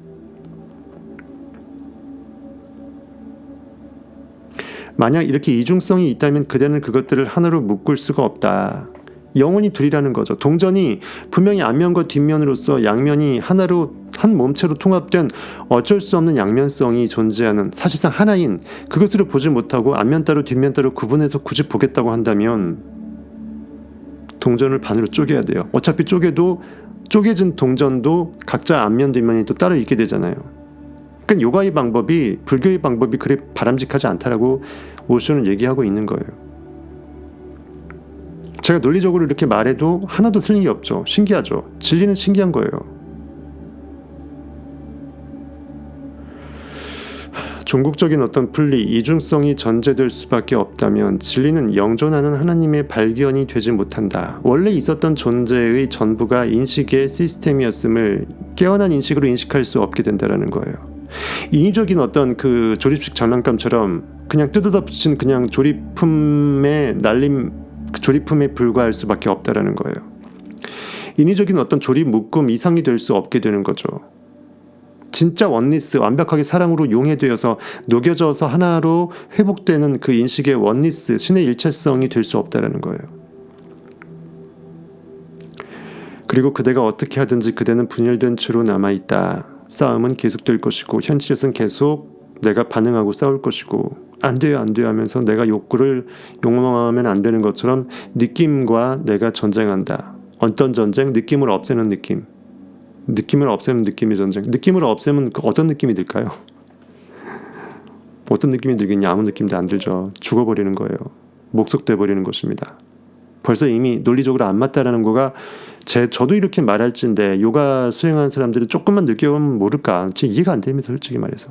S1: 만약 이렇게 이중성이 있다면 그대는 그것들을 하나로 묶을 수가 없다. 영혼이 둘이라는 거죠. 동전이 분명히 앞면과 뒷면으로서 양면이 하나로 한 몸체로 통합된 어쩔 수 없는 양면성이 존재하는 사실상 하나인 그것으로 보지 못하고 앞면 따로 뒷면 따로 구분해서 굳이 보겠다고 한다면 동전을 반으로 쪼개야 돼요. 어차피 쪼개진 동전도 각자 앞면 뒷면이 또 따로 있게 되잖아요. 그러니까 요가의 방법이 불교의 방법이 그리 바람직하지 않다라고 오쇼는 얘기하고 있는 거예요. 제가 논리적으로 이렇게 말해도 하나도 틀린 게 없죠. 신기하죠. 진리는 신기한 거예요. 종국적인 어떤 분리, 이중성이 전제될 수밖에 없다면 진리는 영존하는 하나님의 발견이 되지 못한다. 원래 있었던 존재의 전부가 인식의 시스템이었음을 깨어난 인식으로 인식할 수 없게 된다는 거예요. 인위적인 어떤 그 조립식 장난감처럼 그냥 뜯어다 붙인 그냥 조립품에 조립품에 불과할 수밖에 없다라는 거예요. 인위적인 어떤 조립 묶음 이상이 될 수 없게 되는 거죠. 진짜 원리스, 완벽하게 사랑으로 용해되어서 녹여져서 하나로 회복되는 그 인식의 원리스, 신의 일체성이 될 수 없다라는 거예요. 그리고 그대가 어떻게 하든지 그대는 분열된 채로 남아있다. 싸움은 계속될 것이고 현실에선 계속 내가 반응하고 싸울 것이고 안 돼요 하면서 내가 욕구를 욕망하면 안 되는 것처럼 느낌과 내가 전쟁한다. 어떤 전쟁? 느낌을 없애는 느낌. 느낌을 없애는 느낌의 전쟁. 느낌을 없애면 어떤 느낌이 들까요? 어떤 느낌이 들겠냐? 아무 느낌도 안 들죠. 죽어버리는 거예요. 목속돼 버리는 것입니다. 벌써 이미 논리적으로 안 맞다라는 거가 저도 이렇게 말할진데 요가 수행하는 사람들은 조금만 느껴보면 모를까? 지금 이해가 안 됩니다. 솔직히 말해서.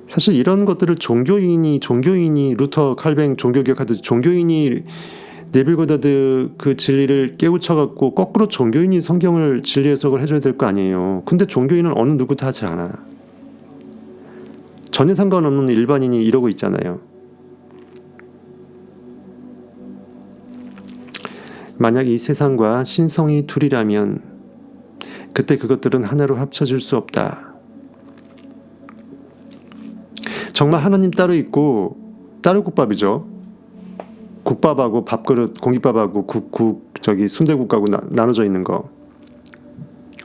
S1: 사실 이런 것들을 종교인이 루터 칼뱅 종교개혁하듯이 종교인이 네빌 고다드 그 진리를 깨우쳐갖고 거꾸로 종교인이 성경을 진리 해석을 해줘야 될 거 아니에요. 근데 종교인은 어느 누구도 하지 않아. 전혀 상관없는 일반인이 이러고 있잖아요. 만약 이 세상과 신성이 둘이라면 그때 그것들은 하나로 합쳐질 수 없다. 정말 하나님 따로 있고 따로 국밥이죠. 국밥하고 밥그릇, 공깃밥하고 순대국하고 나눠져 있는 거.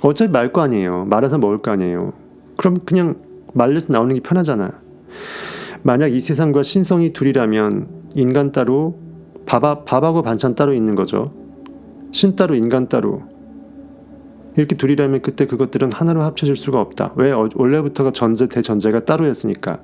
S1: 어차피 말 거 아니에요. 말아서 먹을 거 아니에요. 그럼 그냥 말려서 나오는 게 편하잖아. 만약 이 세상과 신성이 둘이라면 인간 따로 밥하고 반찬 따로 있는 거죠. 신 따로 인간 따로. 이렇게 둘이라면 그때 그것들은 하나로 합쳐질 수가 없다. 왜? 원래부터가 대전제가 따로였으니까.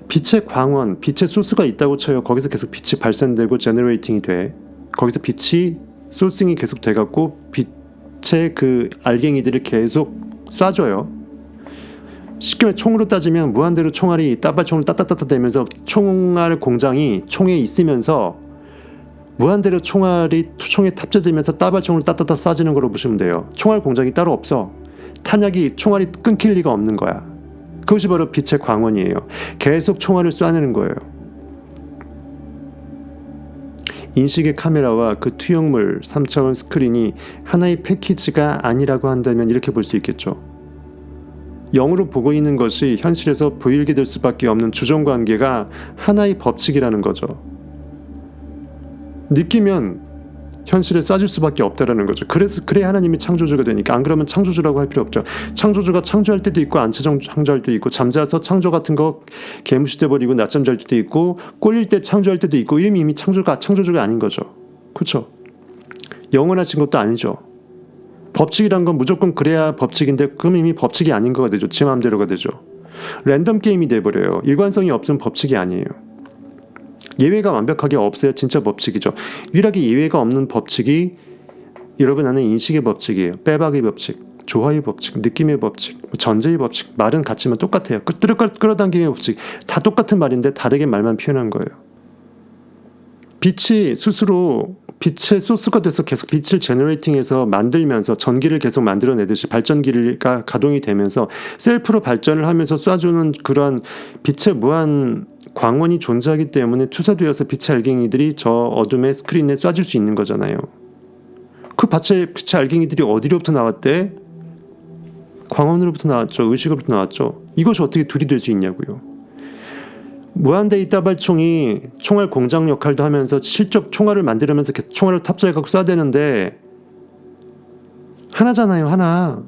S1: 빛의 광원, 빛의 소스가 있다고 쳐요. 거기서 계속 빛이 발산되고 제너레이팅이 돼. 거기서 빛이 소싱이 계속 돼갖고 빛의 그 알갱이들을 계속 쏴줘요. 쉽게 말해 총으로 따지면 무한대로 총알이 따발총을 따따따따 대면서 총알 공장이 총에 있으면서 무한대로 총에 탑재되면서 따발총을 따따따 쏴지는 거로 보시면 돼요. 총알 공장이 따로 없어. 탄약이 총알이 끊길 리가 없는 거야. 그것이 바로 빛의 광원이에요. 계속 총알을 쏴내는 거예요. 인식의 카메라와 그 투영물 3차원 스크린이 하나의 패키지가 아니라고 한다면 이렇게 볼 수 있겠죠. 영으로 보고 있는 것이 현실에서 보이게 될 수밖에 없는 주종관계가 하나의 법칙이라는 거죠. 느끼면 현실에 쏴줄 수밖에 없다라는 거죠. 그래야 하나님이 창조주가 되니까. 안 그러면 창조주라고 할 필요 없죠. 창조주가 창조할 때도 있고 안 창조할 때도 있고 잠자서 창조 같은 거 개무시돼 버리고 낮잠 잘 때도 있고 꼴릴 때 창조할 때도 있고 이미 창조주가 아닌 거죠. 그렇죠? 영원하신 것도 아니죠. 법칙이란 건 무조건 그래야 법칙인데 그럼 이미 법칙이 아닌 거가 되죠. 지 마음대로가 되죠. 랜덤 게임이 돼버려요. 일관성이 없으면 법칙이 아니에요. 예외가 완벽하게 없어야 진짜 법칙이죠. 유일하게 예외가 없는 법칙이 여러분 아는 인식의 법칙이에요. 빼박의 법칙, 조화의 법칙, 느낌의 법칙, 전제의 법칙. 말은 같지만 똑같아요. 끌어당김의 법칙. 다 똑같은 말인데 다르게 말만 표현한 거예요. 빛이 스스로 빛의 소스가 돼서 계속 빛을 제너레이팅해서 만들면서 전기를 계속 만들어내듯이 발전기가 가동이 되면서 셀프로 발전을 하면서 쏴주는 그러한 빛의 무한 광원이 존재하기 때문에 투사되어서 빛의 알갱이들이 저 어둠의 스크린에 쏴질 수 있는 거잖아요. 그 빛의 알갱이들이 어디로부터 나왔대? 광원으로부터 나왔죠. 의식으로부터 나왔죠. 이것이 어떻게 둘이 될 수 있냐고요. 무한대의 따발총이 총알 공장 역할도 하면서 실적 총알을 만들면서 계속 총알을 탑재해갖고 쏴대는데 하나잖아요. 하나.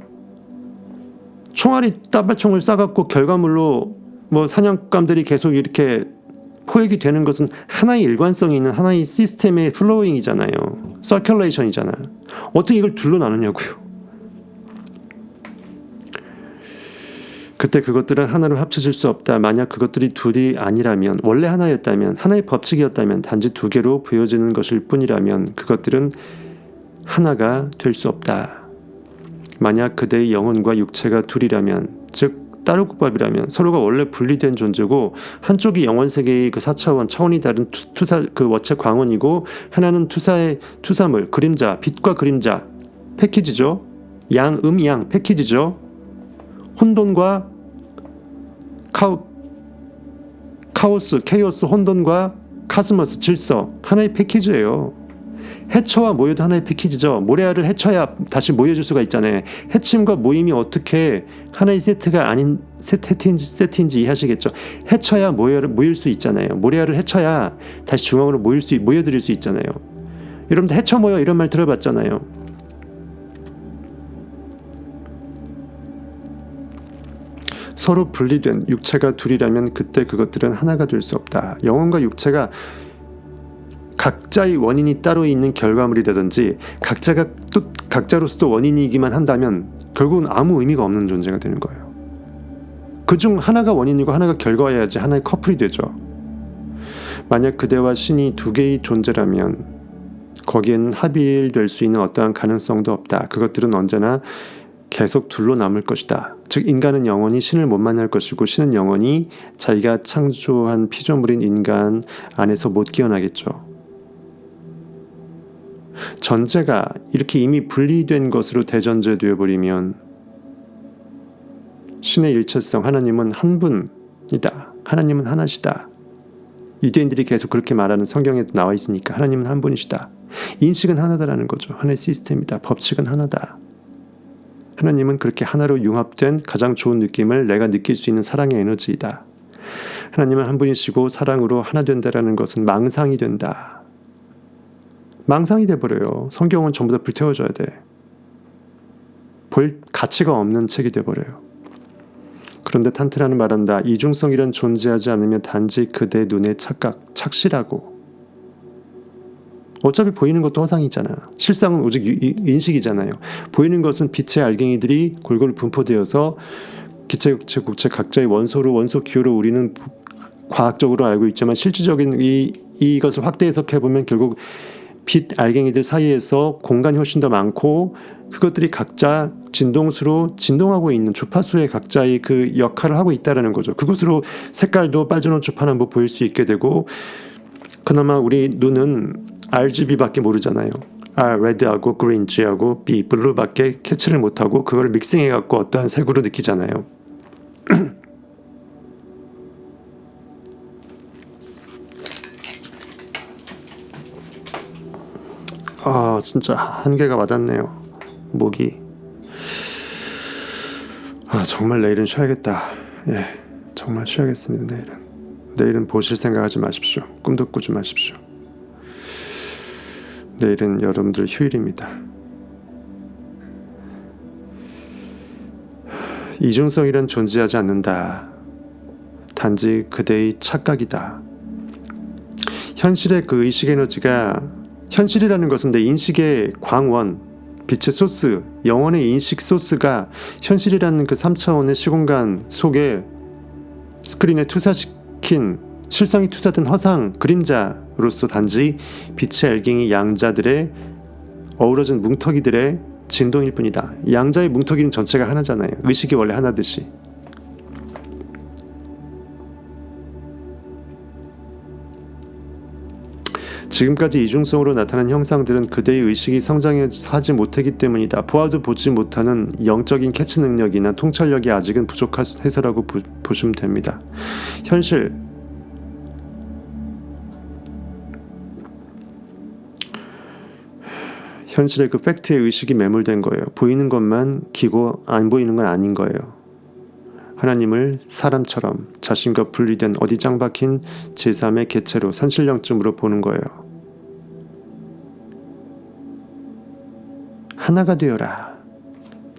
S1: 총알이 따발총을 쏴갖고 결과물로 뭐 사냥감들이 계속 이렇게 포획이 되는 것은 하나의 일관성이 있는 하나의 시스템의 플로잉이잖아요. 서큘레이션이잖아요. 어떻게 이걸 둘로 나누냐고요. 그때 그것들은 하나로 합쳐질 수 없다. 만약 그것들이 둘이 아니라면, 원래 하나였다면, 하나의 법칙이었다면, 단지 두 개로 보여지는 것일 뿐이라면 그것들은 하나가 될 수 없다. 만약 그대의 영혼과 육체가 둘이라면, 즉 따로국밥이라면 서로가 원래 분리된 존재고 한쪽이 영원 세계의 그 4차원 차원이 다른 투사 그 원체 광원이고 하나는 투사물 그림자 빛과 그림자 패키지죠. 양 패키지죠. 혼돈과 카오스 케이오스 혼돈과 카스머스 질서 하나의 패키지예요. 해처와 모여도 하나의 패키지죠. 모래알을 해쳐야 다시 모여줄 수가 있잖아요. 해침과 모임이 어떻게 하나의 세트가 아닌 세트인지 이해하시겠죠. 해쳐야 모일 수 있잖아요. 모래알을 해쳐야 다시 중앙으로 모여드릴 수 있잖아요. 여러분들 해쳐 모여 이런 말 들어봤잖아요. 서로 분리된 육체가 둘이라면 그때 그것들은 하나가 될 수 없다. 영혼과 육체가 각자의 원인이 따로 있는 결과물이라든지 각자가 또 각자로서도 원인이기만 한다면 결국은 아무 의미가 없는 존재가 되는 거예요. 그중 하나가 원인이고 하나가 결과여야지 하나의 커플이 되죠. 만약 그대와 신이 두 개의 존재라면 거기에는 합일될 수 있는 어떠한 가능성도 없다. 그것들은 언제나 계속 둘로 남을 것이다. 즉 인간은 영원히 신을 못 만날 것이고 신은 영원히 자기가 창조한 피조물인 인간 안에서 못 깨어나겠죠. 전제가 이렇게 이미 분리된 것으로 대전제되어 버리면 신의 일체성 하나님은 한 분이다. 하나님은 하나시다. 유대인들이 계속 그렇게 말하는 성경에도 나와 있으니까 하나님은 한 분이시다. 인식은 하나다라는 거죠. 하나의 시스템이다. 법칙은 하나다. 하나님은 그렇게 하나로 융합된 가장 좋은 느낌을 내가 느낄 수 있는 사랑의 에너지이다. 하나님은 한 분이시고 사랑으로 하나 된다라는 것은 망상이 된다. 망상이 돼버려요. 성경은 전부 다 불태워져야 돼. 볼 가치가 없는 책이 돼버려요. 그런데 탄트라는 말한다. 이중성이란 존재하지 않으면 단지 그대 눈의 착시라고. 어차피 보이는 것도 허상이잖아. 실상은 오직 인식이잖아요. 보이는 것은 빛의 알갱이들이 골고루 분포되어서 기체, 육체, 국체 각자의 원소 기호로 우리는 과학적으로 알고 있지만 실질적인 이것을 확대 해석해보면 결국 빛 알갱이들 사이에서 공간이 훨씬 더 많고 그것들이 각자 진동수로 진동하고 있는 주파수의 각자의 그 역할을 하고 있다는 거죠. 그것으로 색깔도 빨주노초파남보 보일 수 있게 되고 그나마 우리 눈은 RGB밖에 모르잖아요. R, 레드하고 그린, G하고 B, 블루밖에 캐치를 못하고 그걸 믹싱해갖고 어떠한 색으로 느끼잖아요. 아 진짜 한계가 와닿네요. 목이. 아 정말 내일은 쉬어야겠다. 예, 정말 쉬어야겠습니다. 내일은 보실 생각하지 마십시오. 꿈도 꾸지 마십시오. 내일은 여러분들 휴일입니다. 이중성이란 존재하지 않는다. 단지 그대의 착각이다. 현실의 그 의식 에너지가, 현실이라는 것은 내 인식의 광원, 빛의 소스, 영혼의 인식 소스가 현실이라는 그 3차원의 시공간 속에 스크린에 투사시킨, 실상이 투사된 허상, 그림자로서 단지 빛의 알갱이 양자들의 어우러진 뭉텅이들의 진동일 뿐이다. 양자의 뭉텅이는 전체가 하나잖아요. 의식이 원래 하나듯이. 지금까지 이중성으로 나타난 형상들은 그대의 의식이 성장하지 못하기 때문이다. 보아도 보지 못하는 영적인 캐치 능력이나 통찰력이 아직은 부족해서라고 보시면 됩니다. 현실의 그 팩트에 의식이 매몰된 거예요. 보이는 것만 기고 안 보이는 건 아닌 거예요. 하나님을 사람처럼 자신과 분리된 어디 짱 박힌 제3의 개체로 산신령쯤으로 보는 거예요. 하나가 되어라.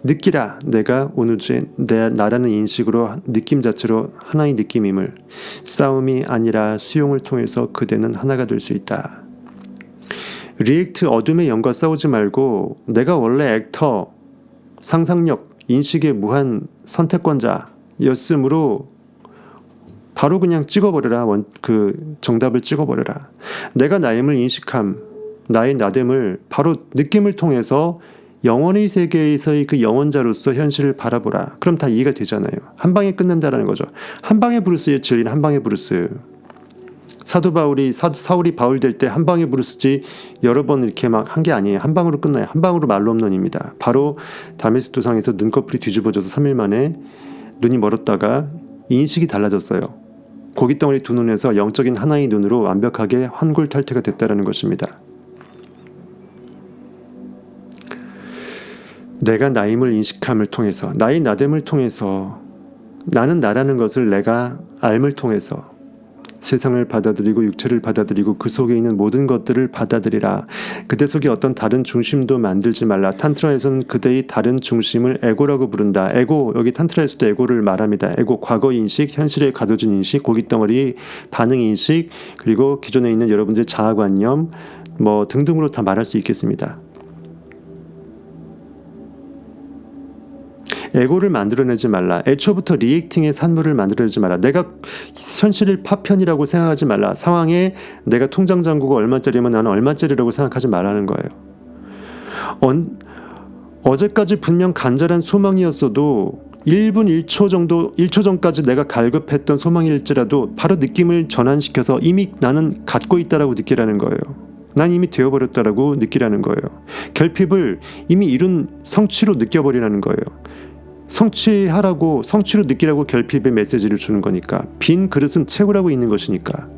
S1: 느끼라. 내가 오누주의 나라는 인식으로 느낌 자체로 하나의 느낌임을. 싸움이 아니라 수용을 통해서 그대는 하나가 될 수 있다. 리액트 어둠의 영과 싸우지 말고 내가 원래 액터, 상상력, 인식의 무한 선택권자였으므로 바로 그냥 찍어버려라. 그 정답을 찍어버려라. 내가 나임을 인식함, 나의 나됨을 바로 느낌을 통해서 영혼의 세계에서의 그 영혼자로서 현실을 바라보라. 그럼 다 이해가 되잖아요. 한 방에 끝난다라는 거죠. 한 방에 브루스의 진리는 한 방에 브루스. 사울이 바울 될 때 한 방에 브루스지 여러 번 이렇게 막 한 게 아니에요. 한 방으로 끝나요. 한 방으로 말로 없는입니다. 바로 다메섹 도상에서 눈꺼풀이 뒤집어져서 3일 만에 눈이 멀었다가 인식이 달라졌어요. 고깃덩어리 두 눈에서 영적인 하나의 눈으로 완벽하게 환골탈태가 됐다는 것입니다. 내가 나임을 인식함을 통해서, 나의 나됨을 통해서, 나는 나라는 것을 내가 알을 통해서 세상을 받아들이고 육체를 받아들이고 그 속에 있는 모든 것들을 받아들이라. 그대 속에 어떤 다른 중심도 만들지 말라. 탄트라에서는 그대의 다른 중심을 에고라고 부른다. 에고, 여기 탄트라에서도 에고를 말합니다. 에고, 과거 인식, 현실에 가둬진 인식, 고깃덩어리 반응 인식, 그리고 기존에 있는 여러분들의 자아관념 뭐 등등으로 다 말할 수 있겠습니다. 에고를 만들어내지 말라. 애초부터 리액팅의 산물을 만들어내지 말라. 내가 현실을 파편이라고 생각하지 말라. 상황에 내가 통장 잔고가 얼마짜리면 나는 얼마짜리라고 생각하지 말라는 거예요. 어제까지 분명 간절한 소망이었어도 1분 1초 전까지 내가 갈급했던 소망일지라도 바로 느낌을 전환시켜서 이미 나는 갖고 있다라고 느끼라는 거예요. 난 이미 되어버렸다라고 느끼라는 거예요. 결핍을 이미 이룬 성취로 느껴버리라는 거예요. 성취하라고, 성취로 느끼라고 결핍의 메시지를 주는 거니까. 빈 그릇은 채우라고 있는 것이니까.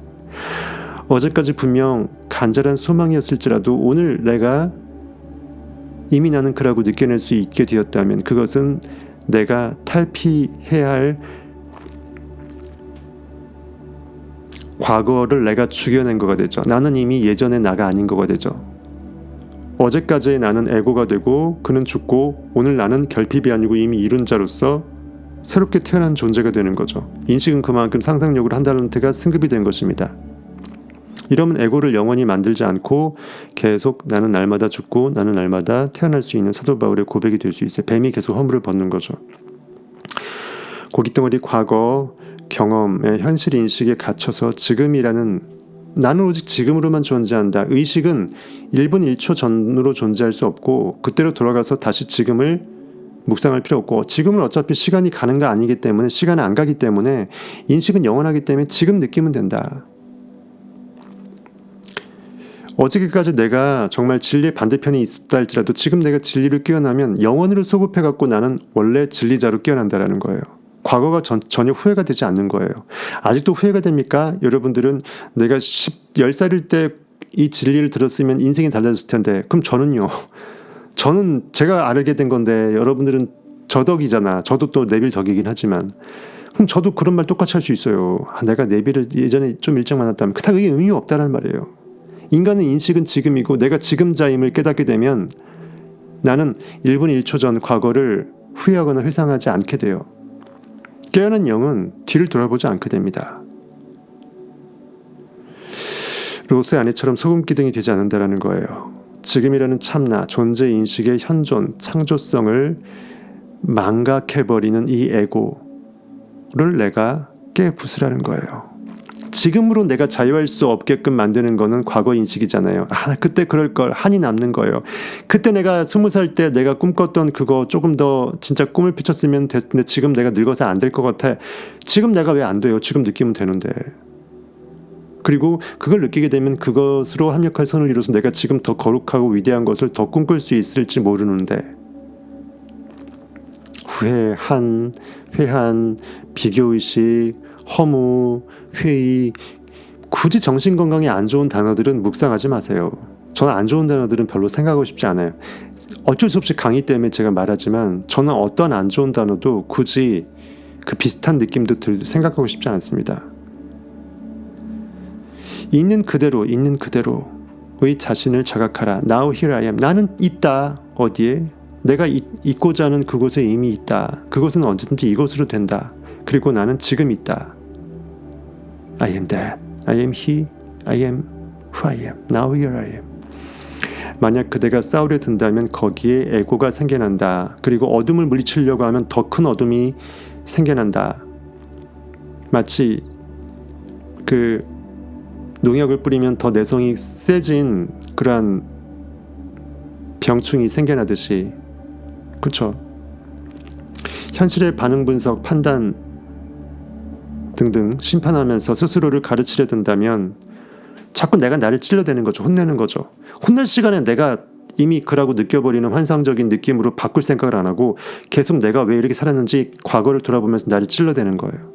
S1: 어제까지 분명 간절한 소망이었을지라도 오늘 내가 이미 나는 그라고 느껴낼 수 있게 되었다면 그것은 내가 탈피해야 할 과거를 내가 죽여낸 거가 되죠. 나는 이미 예전의 나가 아닌 거가 되죠. 어제까지의 나는 에고가 되고 그는 죽고 오늘 나는 결핍이 아니고 이미 이룬 자로서 새롭게 태어난 존재가 되는 거죠. 인식은 그만큼 상상력으로 한 달란트가 승급이 된 것입니다. 이러면 에고를 영원히 만들지 않고 계속 나는 날마다 죽고 나는 날마다 태어날 수 있는 사도 바울의 고백이 될 수 있어요. 뱀이 계속 허물을 벗는 거죠. 고깃덩어리 과거 경험의 현실 인식에 갇혀서 지금이라는 나는 오직 지금으로만 존재한다. 의식은 1분 1초 전으로 존재할 수 없고 그때로 돌아가서 다시 지금을 묵상할 필요 없고 지금은 어차피 시간이 가는 거 아니기 때문에 시간이 안 가기 때문에 인식은 영원하기 때문에 지금 느끼면 된다. 어저께까지 내가 정말 진리의 반대편이 있었다 할지라도 지금 내가 진리를 깨어나면 영원으로 소급해갖고 나는 원래 진리자로 깨어난다라는 거예요. 과거가 전혀 후회가 되지 않는 거예요. 아직도 후회가 됩니까? 여러분들은 내가 10살일 때 이 진리를 들었으면 인생이 달라졌을 텐데 그럼 저는요. 저는 제가 알게 된 건데 여러분들은 저 덕이잖아. 저도 또 네빌 덕이긴 하지만 그럼 저도 그런 말 똑같이 할 수 있어요. 내가 네빌을 예전에 좀 일찍 만났다면 그게 의미 없다는 말이에요. 인간의 인식은 지금이고 내가 지금자임을 깨닫게 되면 나는 1분 1초 전 과거를 후회하거나 회상하지 않게 돼요. 깨어난 영은 뒤를 돌아보지 않게 됩니다. 로스의 아내처럼 소금기둥이 되지 않는다는 거예요. 지금이라는 참나, 존재인식의 현존, 창조성을 망각해버리는 이 에고를 내가 깨부수라는 거예요. 지금으로 내가 자유할 수 없게끔 만드는 거는 과거 인식이잖아요. 그때 그럴 걸 한이 남는 거예요. 그때 내가 20살 때 내가 꿈꿨던 그거 조금 더 진짜 꿈을 펼쳤으면 됐는데 지금 내가 늙어서 안 될 것 같아. 지금 내가 왜 안 돼요? 지금 느끼면 되는데. 그리고 그걸 느끼게 되면 그것으로 합력할 선을 이뤄서 내가 지금 더 거룩하고 위대한 것을 더 꿈꿀 수 있을지 모르는데 회한, 비교의식, 허무, 회의 굳이 정신건강에 안 좋은 단어들은 묵상하지 마세요. 저는 안 좋은 단어들은 별로 생각하고 싶지 않아요. 어쩔 수 없이 강의 때문에 제가 말하지만 저는 어떤 안 좋은 단어도 굳이 그 비슷한 느낌도 생각하고 싶지 않습니다. 있는 그대로의 자신을 자각하라. Now here I am. 나는 있다. 어디에? 내가 있고자 하는 그곳에 이미 있다. 그것은 언제든지 이곳으로 된다. 그리고 나는 지금 있다. I am that. I am he. I am who I am. Now here I am. 만약 그대가 싸우려 든다면 거기에 에고가 생겨난다. 그리고 어둠을 물리치려고 하면 더 큰 어둠이 생겨난다. 마치 그 농약을 뿌리면 더 내성이 세진 그러한 병충이 생겨나듯이 그렇죠. 현실의 반응 분석, 판단 등등 심판하면서 스스로를 가르치려 든다면 자꾸 내가 나를 찔러대는 거죠. 혼내는 거죠. 혼낼 시간에 내가 이미 그라고 느껴버리는 환상적인 느낌으로 바꿀 생각을 안 하고 계속 내가 왜 이렇게 살았는지 과거를 돌아보면서 나를 찔러대는 거예요.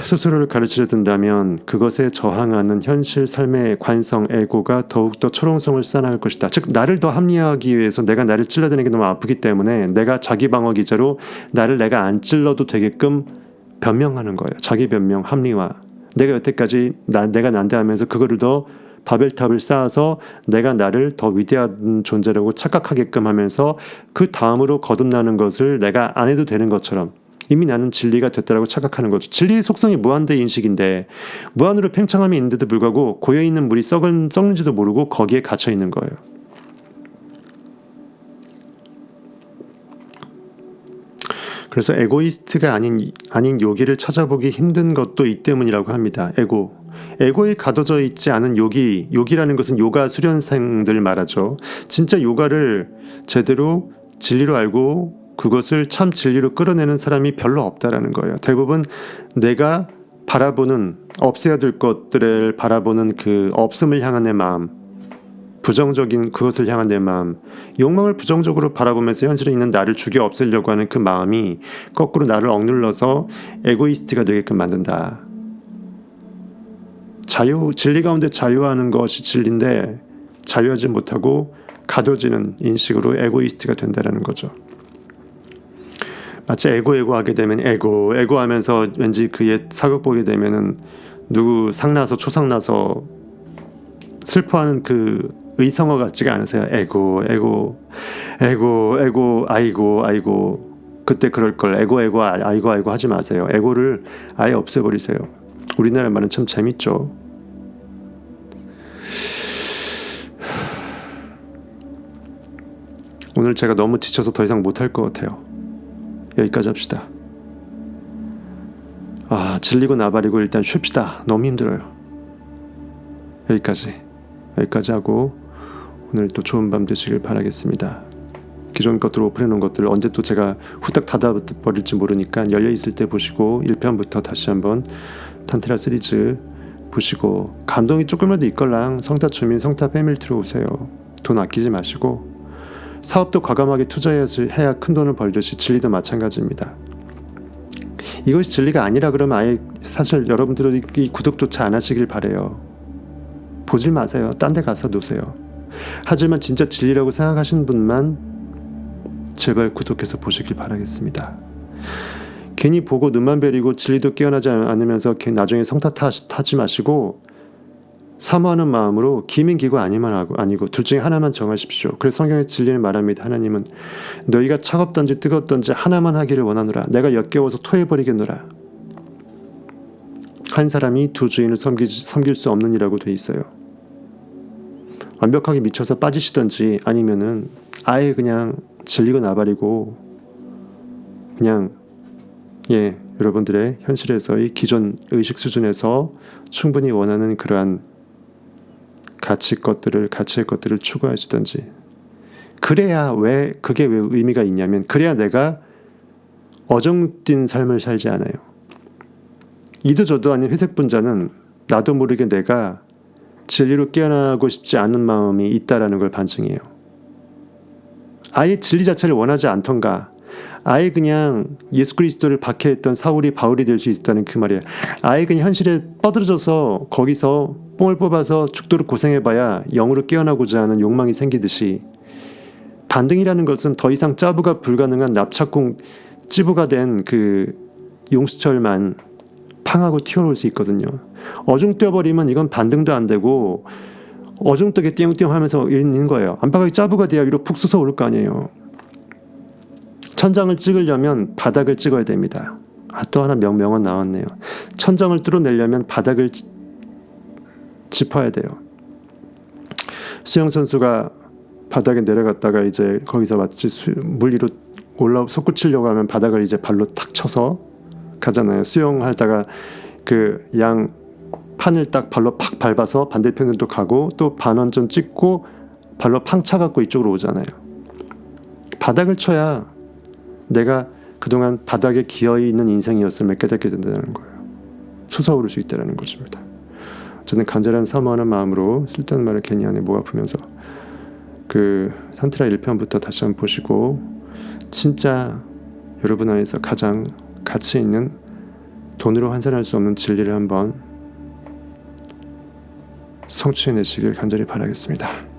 S1: 스스로를 가르치려 든다면 그것에 저항하는 현실 삶의 관성, 에고가 더욱더 초롱성을 쌓아나갈 것이다. 즉 나를 더 합리화하기 위해서 내가 나를 찔러대는 게 너무 아프기 때문에 내가 자기 방어 기제로 나를 내가 안 찔러도 되게끔 변명하는 거예요. 자기 변명, 합리화. 내가 여태까지 내가 난데하면서 그거를 더 바벨탑을 쌓아서 내가 나를 더 위대한 존재라고 착각하게끔 하면서 그 다음으로 거듭나는 것을 내가 안 해도 되는 것처럼 이미 나는 진리가 됐다라고 착각하는 거죠. 진리의 속성이 무한대 인식인데 무한으로 팽창함이 있는데도 불구하고 고여있는 물이 썩는지도 모르고 거기에 갇혀 있는 거예요. 그래서 에고이스트가 아닌 요기를 찾아보기 힘든 것도 이 때문이라고 합니다. 에고에 가둬져 있지 않은 요기라는 것은 요가 수련생들 말하죠. 진짜 요가를 제대로 진리로 알고 그것을 참 진리로 끌어내는 사람이 별로 없다라는 거예요. 대부분 내가 바라보는 없애야 될 것들을 바라보는 그 없음을 향한 내 마음, 부정적인 그것을 향한 내 마음, 욕망을 부정적으로 바라보면서 현실에 있는 나를 죽여 없애려고 하는 그 마음이 거꾸로 나를 억눌러서 에고이스트가 되게끔 만든다. 진리 가운데 자유하는 것이 진리인데 자유하지 못하고 가둬지는 인식으로 에고이스트가 된다라는 거죠. 마치 에고 하게 되면 에고 하면서 왠지 그의 사극 보게 되면은 누구 상나서 초상나서 슬퍼하는 그 의성어 같지가 않으세요. 에고 아이고 그때 그럴 걸 에고 아이고 하지 마세요. 에고를 아예 없애버리세요. 우리나라 말은 참 재밌죠. 오늘 제가 너무 지쳐서 더 이상 못할 것 같아요. 여기까지 합시다. 질리고 나발이고 일단 쉽시다. 너무 힘들어요. 여기까지 하고 오늘 또 좋은 밤 되시길 바라겠습니다. 기존 것들 오픈해놓은 것들 언제 또 제가 후딱 닫아버릴지 모르니까 열려있을 때 보시고 1편부터 다시 한번 탄트라 시리즈 보시고 감동이 조금이라도 있걸랑 성타 주민 성타 패밀리 들어오세요. 돈 아끼지 마시고 사업도 과감하게 투자해야 큰 돈을 벌듯이 진리도 마찬가지입니다. 이것이 진리가 아니라 그러면 아예 사실 여러분들은 이 구독조차 안 하시길 바래요. 보질 마세요. 딴 데 가서 노세요. 하지만 진짜 진리라고 생각하시는 분만 제발 구독해서 보시길 바라겠습니다. 괜히 보고 눈만 베리고 진리도 깨어나지 않으면서 나중에 성타 타지 마시고 사모하는 마음으로 기민기고 아니고 둘 중에 하나만 정하십시오. 그래서 성경의 진리는 말합니다. 하나님은 너희가 차갑던지 뜨겁던지 하나만 하기를 원하노라. 내가 역겨워서 토해버리겠노라. 한 사람이 두 주인을 섬길 수 없는 이라고 돼 있어요. 완벽하게 미쳐서 빠지시던지 아니면은 아예 그냥 질리고 나발이고 그냥 여러분들의 현실에서의 기존 의식 수준에서 충분히 원하는 그러한 가치의 것들을 추구하시던지 그래야 그게 왜 의미가 있냐면 그래야 내가 어정뛴 삶을 살지 않아요. 이도 저도 아닌 회색 분자는 나도 모르게 내가 진리로 깨어나고 싶지 않은 마음이 있다라는 걸 반증해요. 아예 진리 자체를 원하지 않던가 아예 그냥 예수 그리스도를 박해했던 사울이 바울이 될 수 있다는 그 말이에요. 아예 그냥 현실에 뻗어져서 거기서 뽕을 뽑아서 죽도록 고생해봐야 영으로 깨어나고자 하는 욕망이 생기듯이 반등이라는 것은 더 이상 짜부가 불가능한 납작공 찌부가 된 그 용수철만 팡하고 튀어나올 수 있거든요. 어중뛰어버리면 이건 반등도 안 되고 어중뜨게 띵띵 하면서 있는 거예요. 안팎이 짜부가 돼야 위로 푹 솟아오를 거 아니에요. 천장을 찍으려면 바닥을 찍어야 됩니다. 또 하나 명언 나왔네요. 천장을 뚫어내려면 바닥을 짚어야 돼요. 수영 선수가 바닥에 내려갔다가 이제 거기서 마치 물 위로 솟구치려고 하면 바닥을 이제 발로 탁 쳐서 가잖아요. 수영하다가 그 양 판을 딱 발로 팍 밟아서 반대편으로 또 가고 또 반원 좀 찍고 발로 팡 차갖고 이쪽으로 오잖아요. 바닥을 쳐야 내가 그동안 바닥에 기어있는 인생이었음을 깨닫게 된다는 거예요. 솟아오를 수 있다는 것입니다. 저는 간절한 사모하는 마음으로 쓸데없는 말을 괜히 안에 목 아프면서 그 산트라 1편부터 다시 한번 보시고 진짜 여러분 안에서 가장 가치 있는 돈으로 환산할 수 없는 진리를 한번 성취해내시길 간절히 바라겠습니다.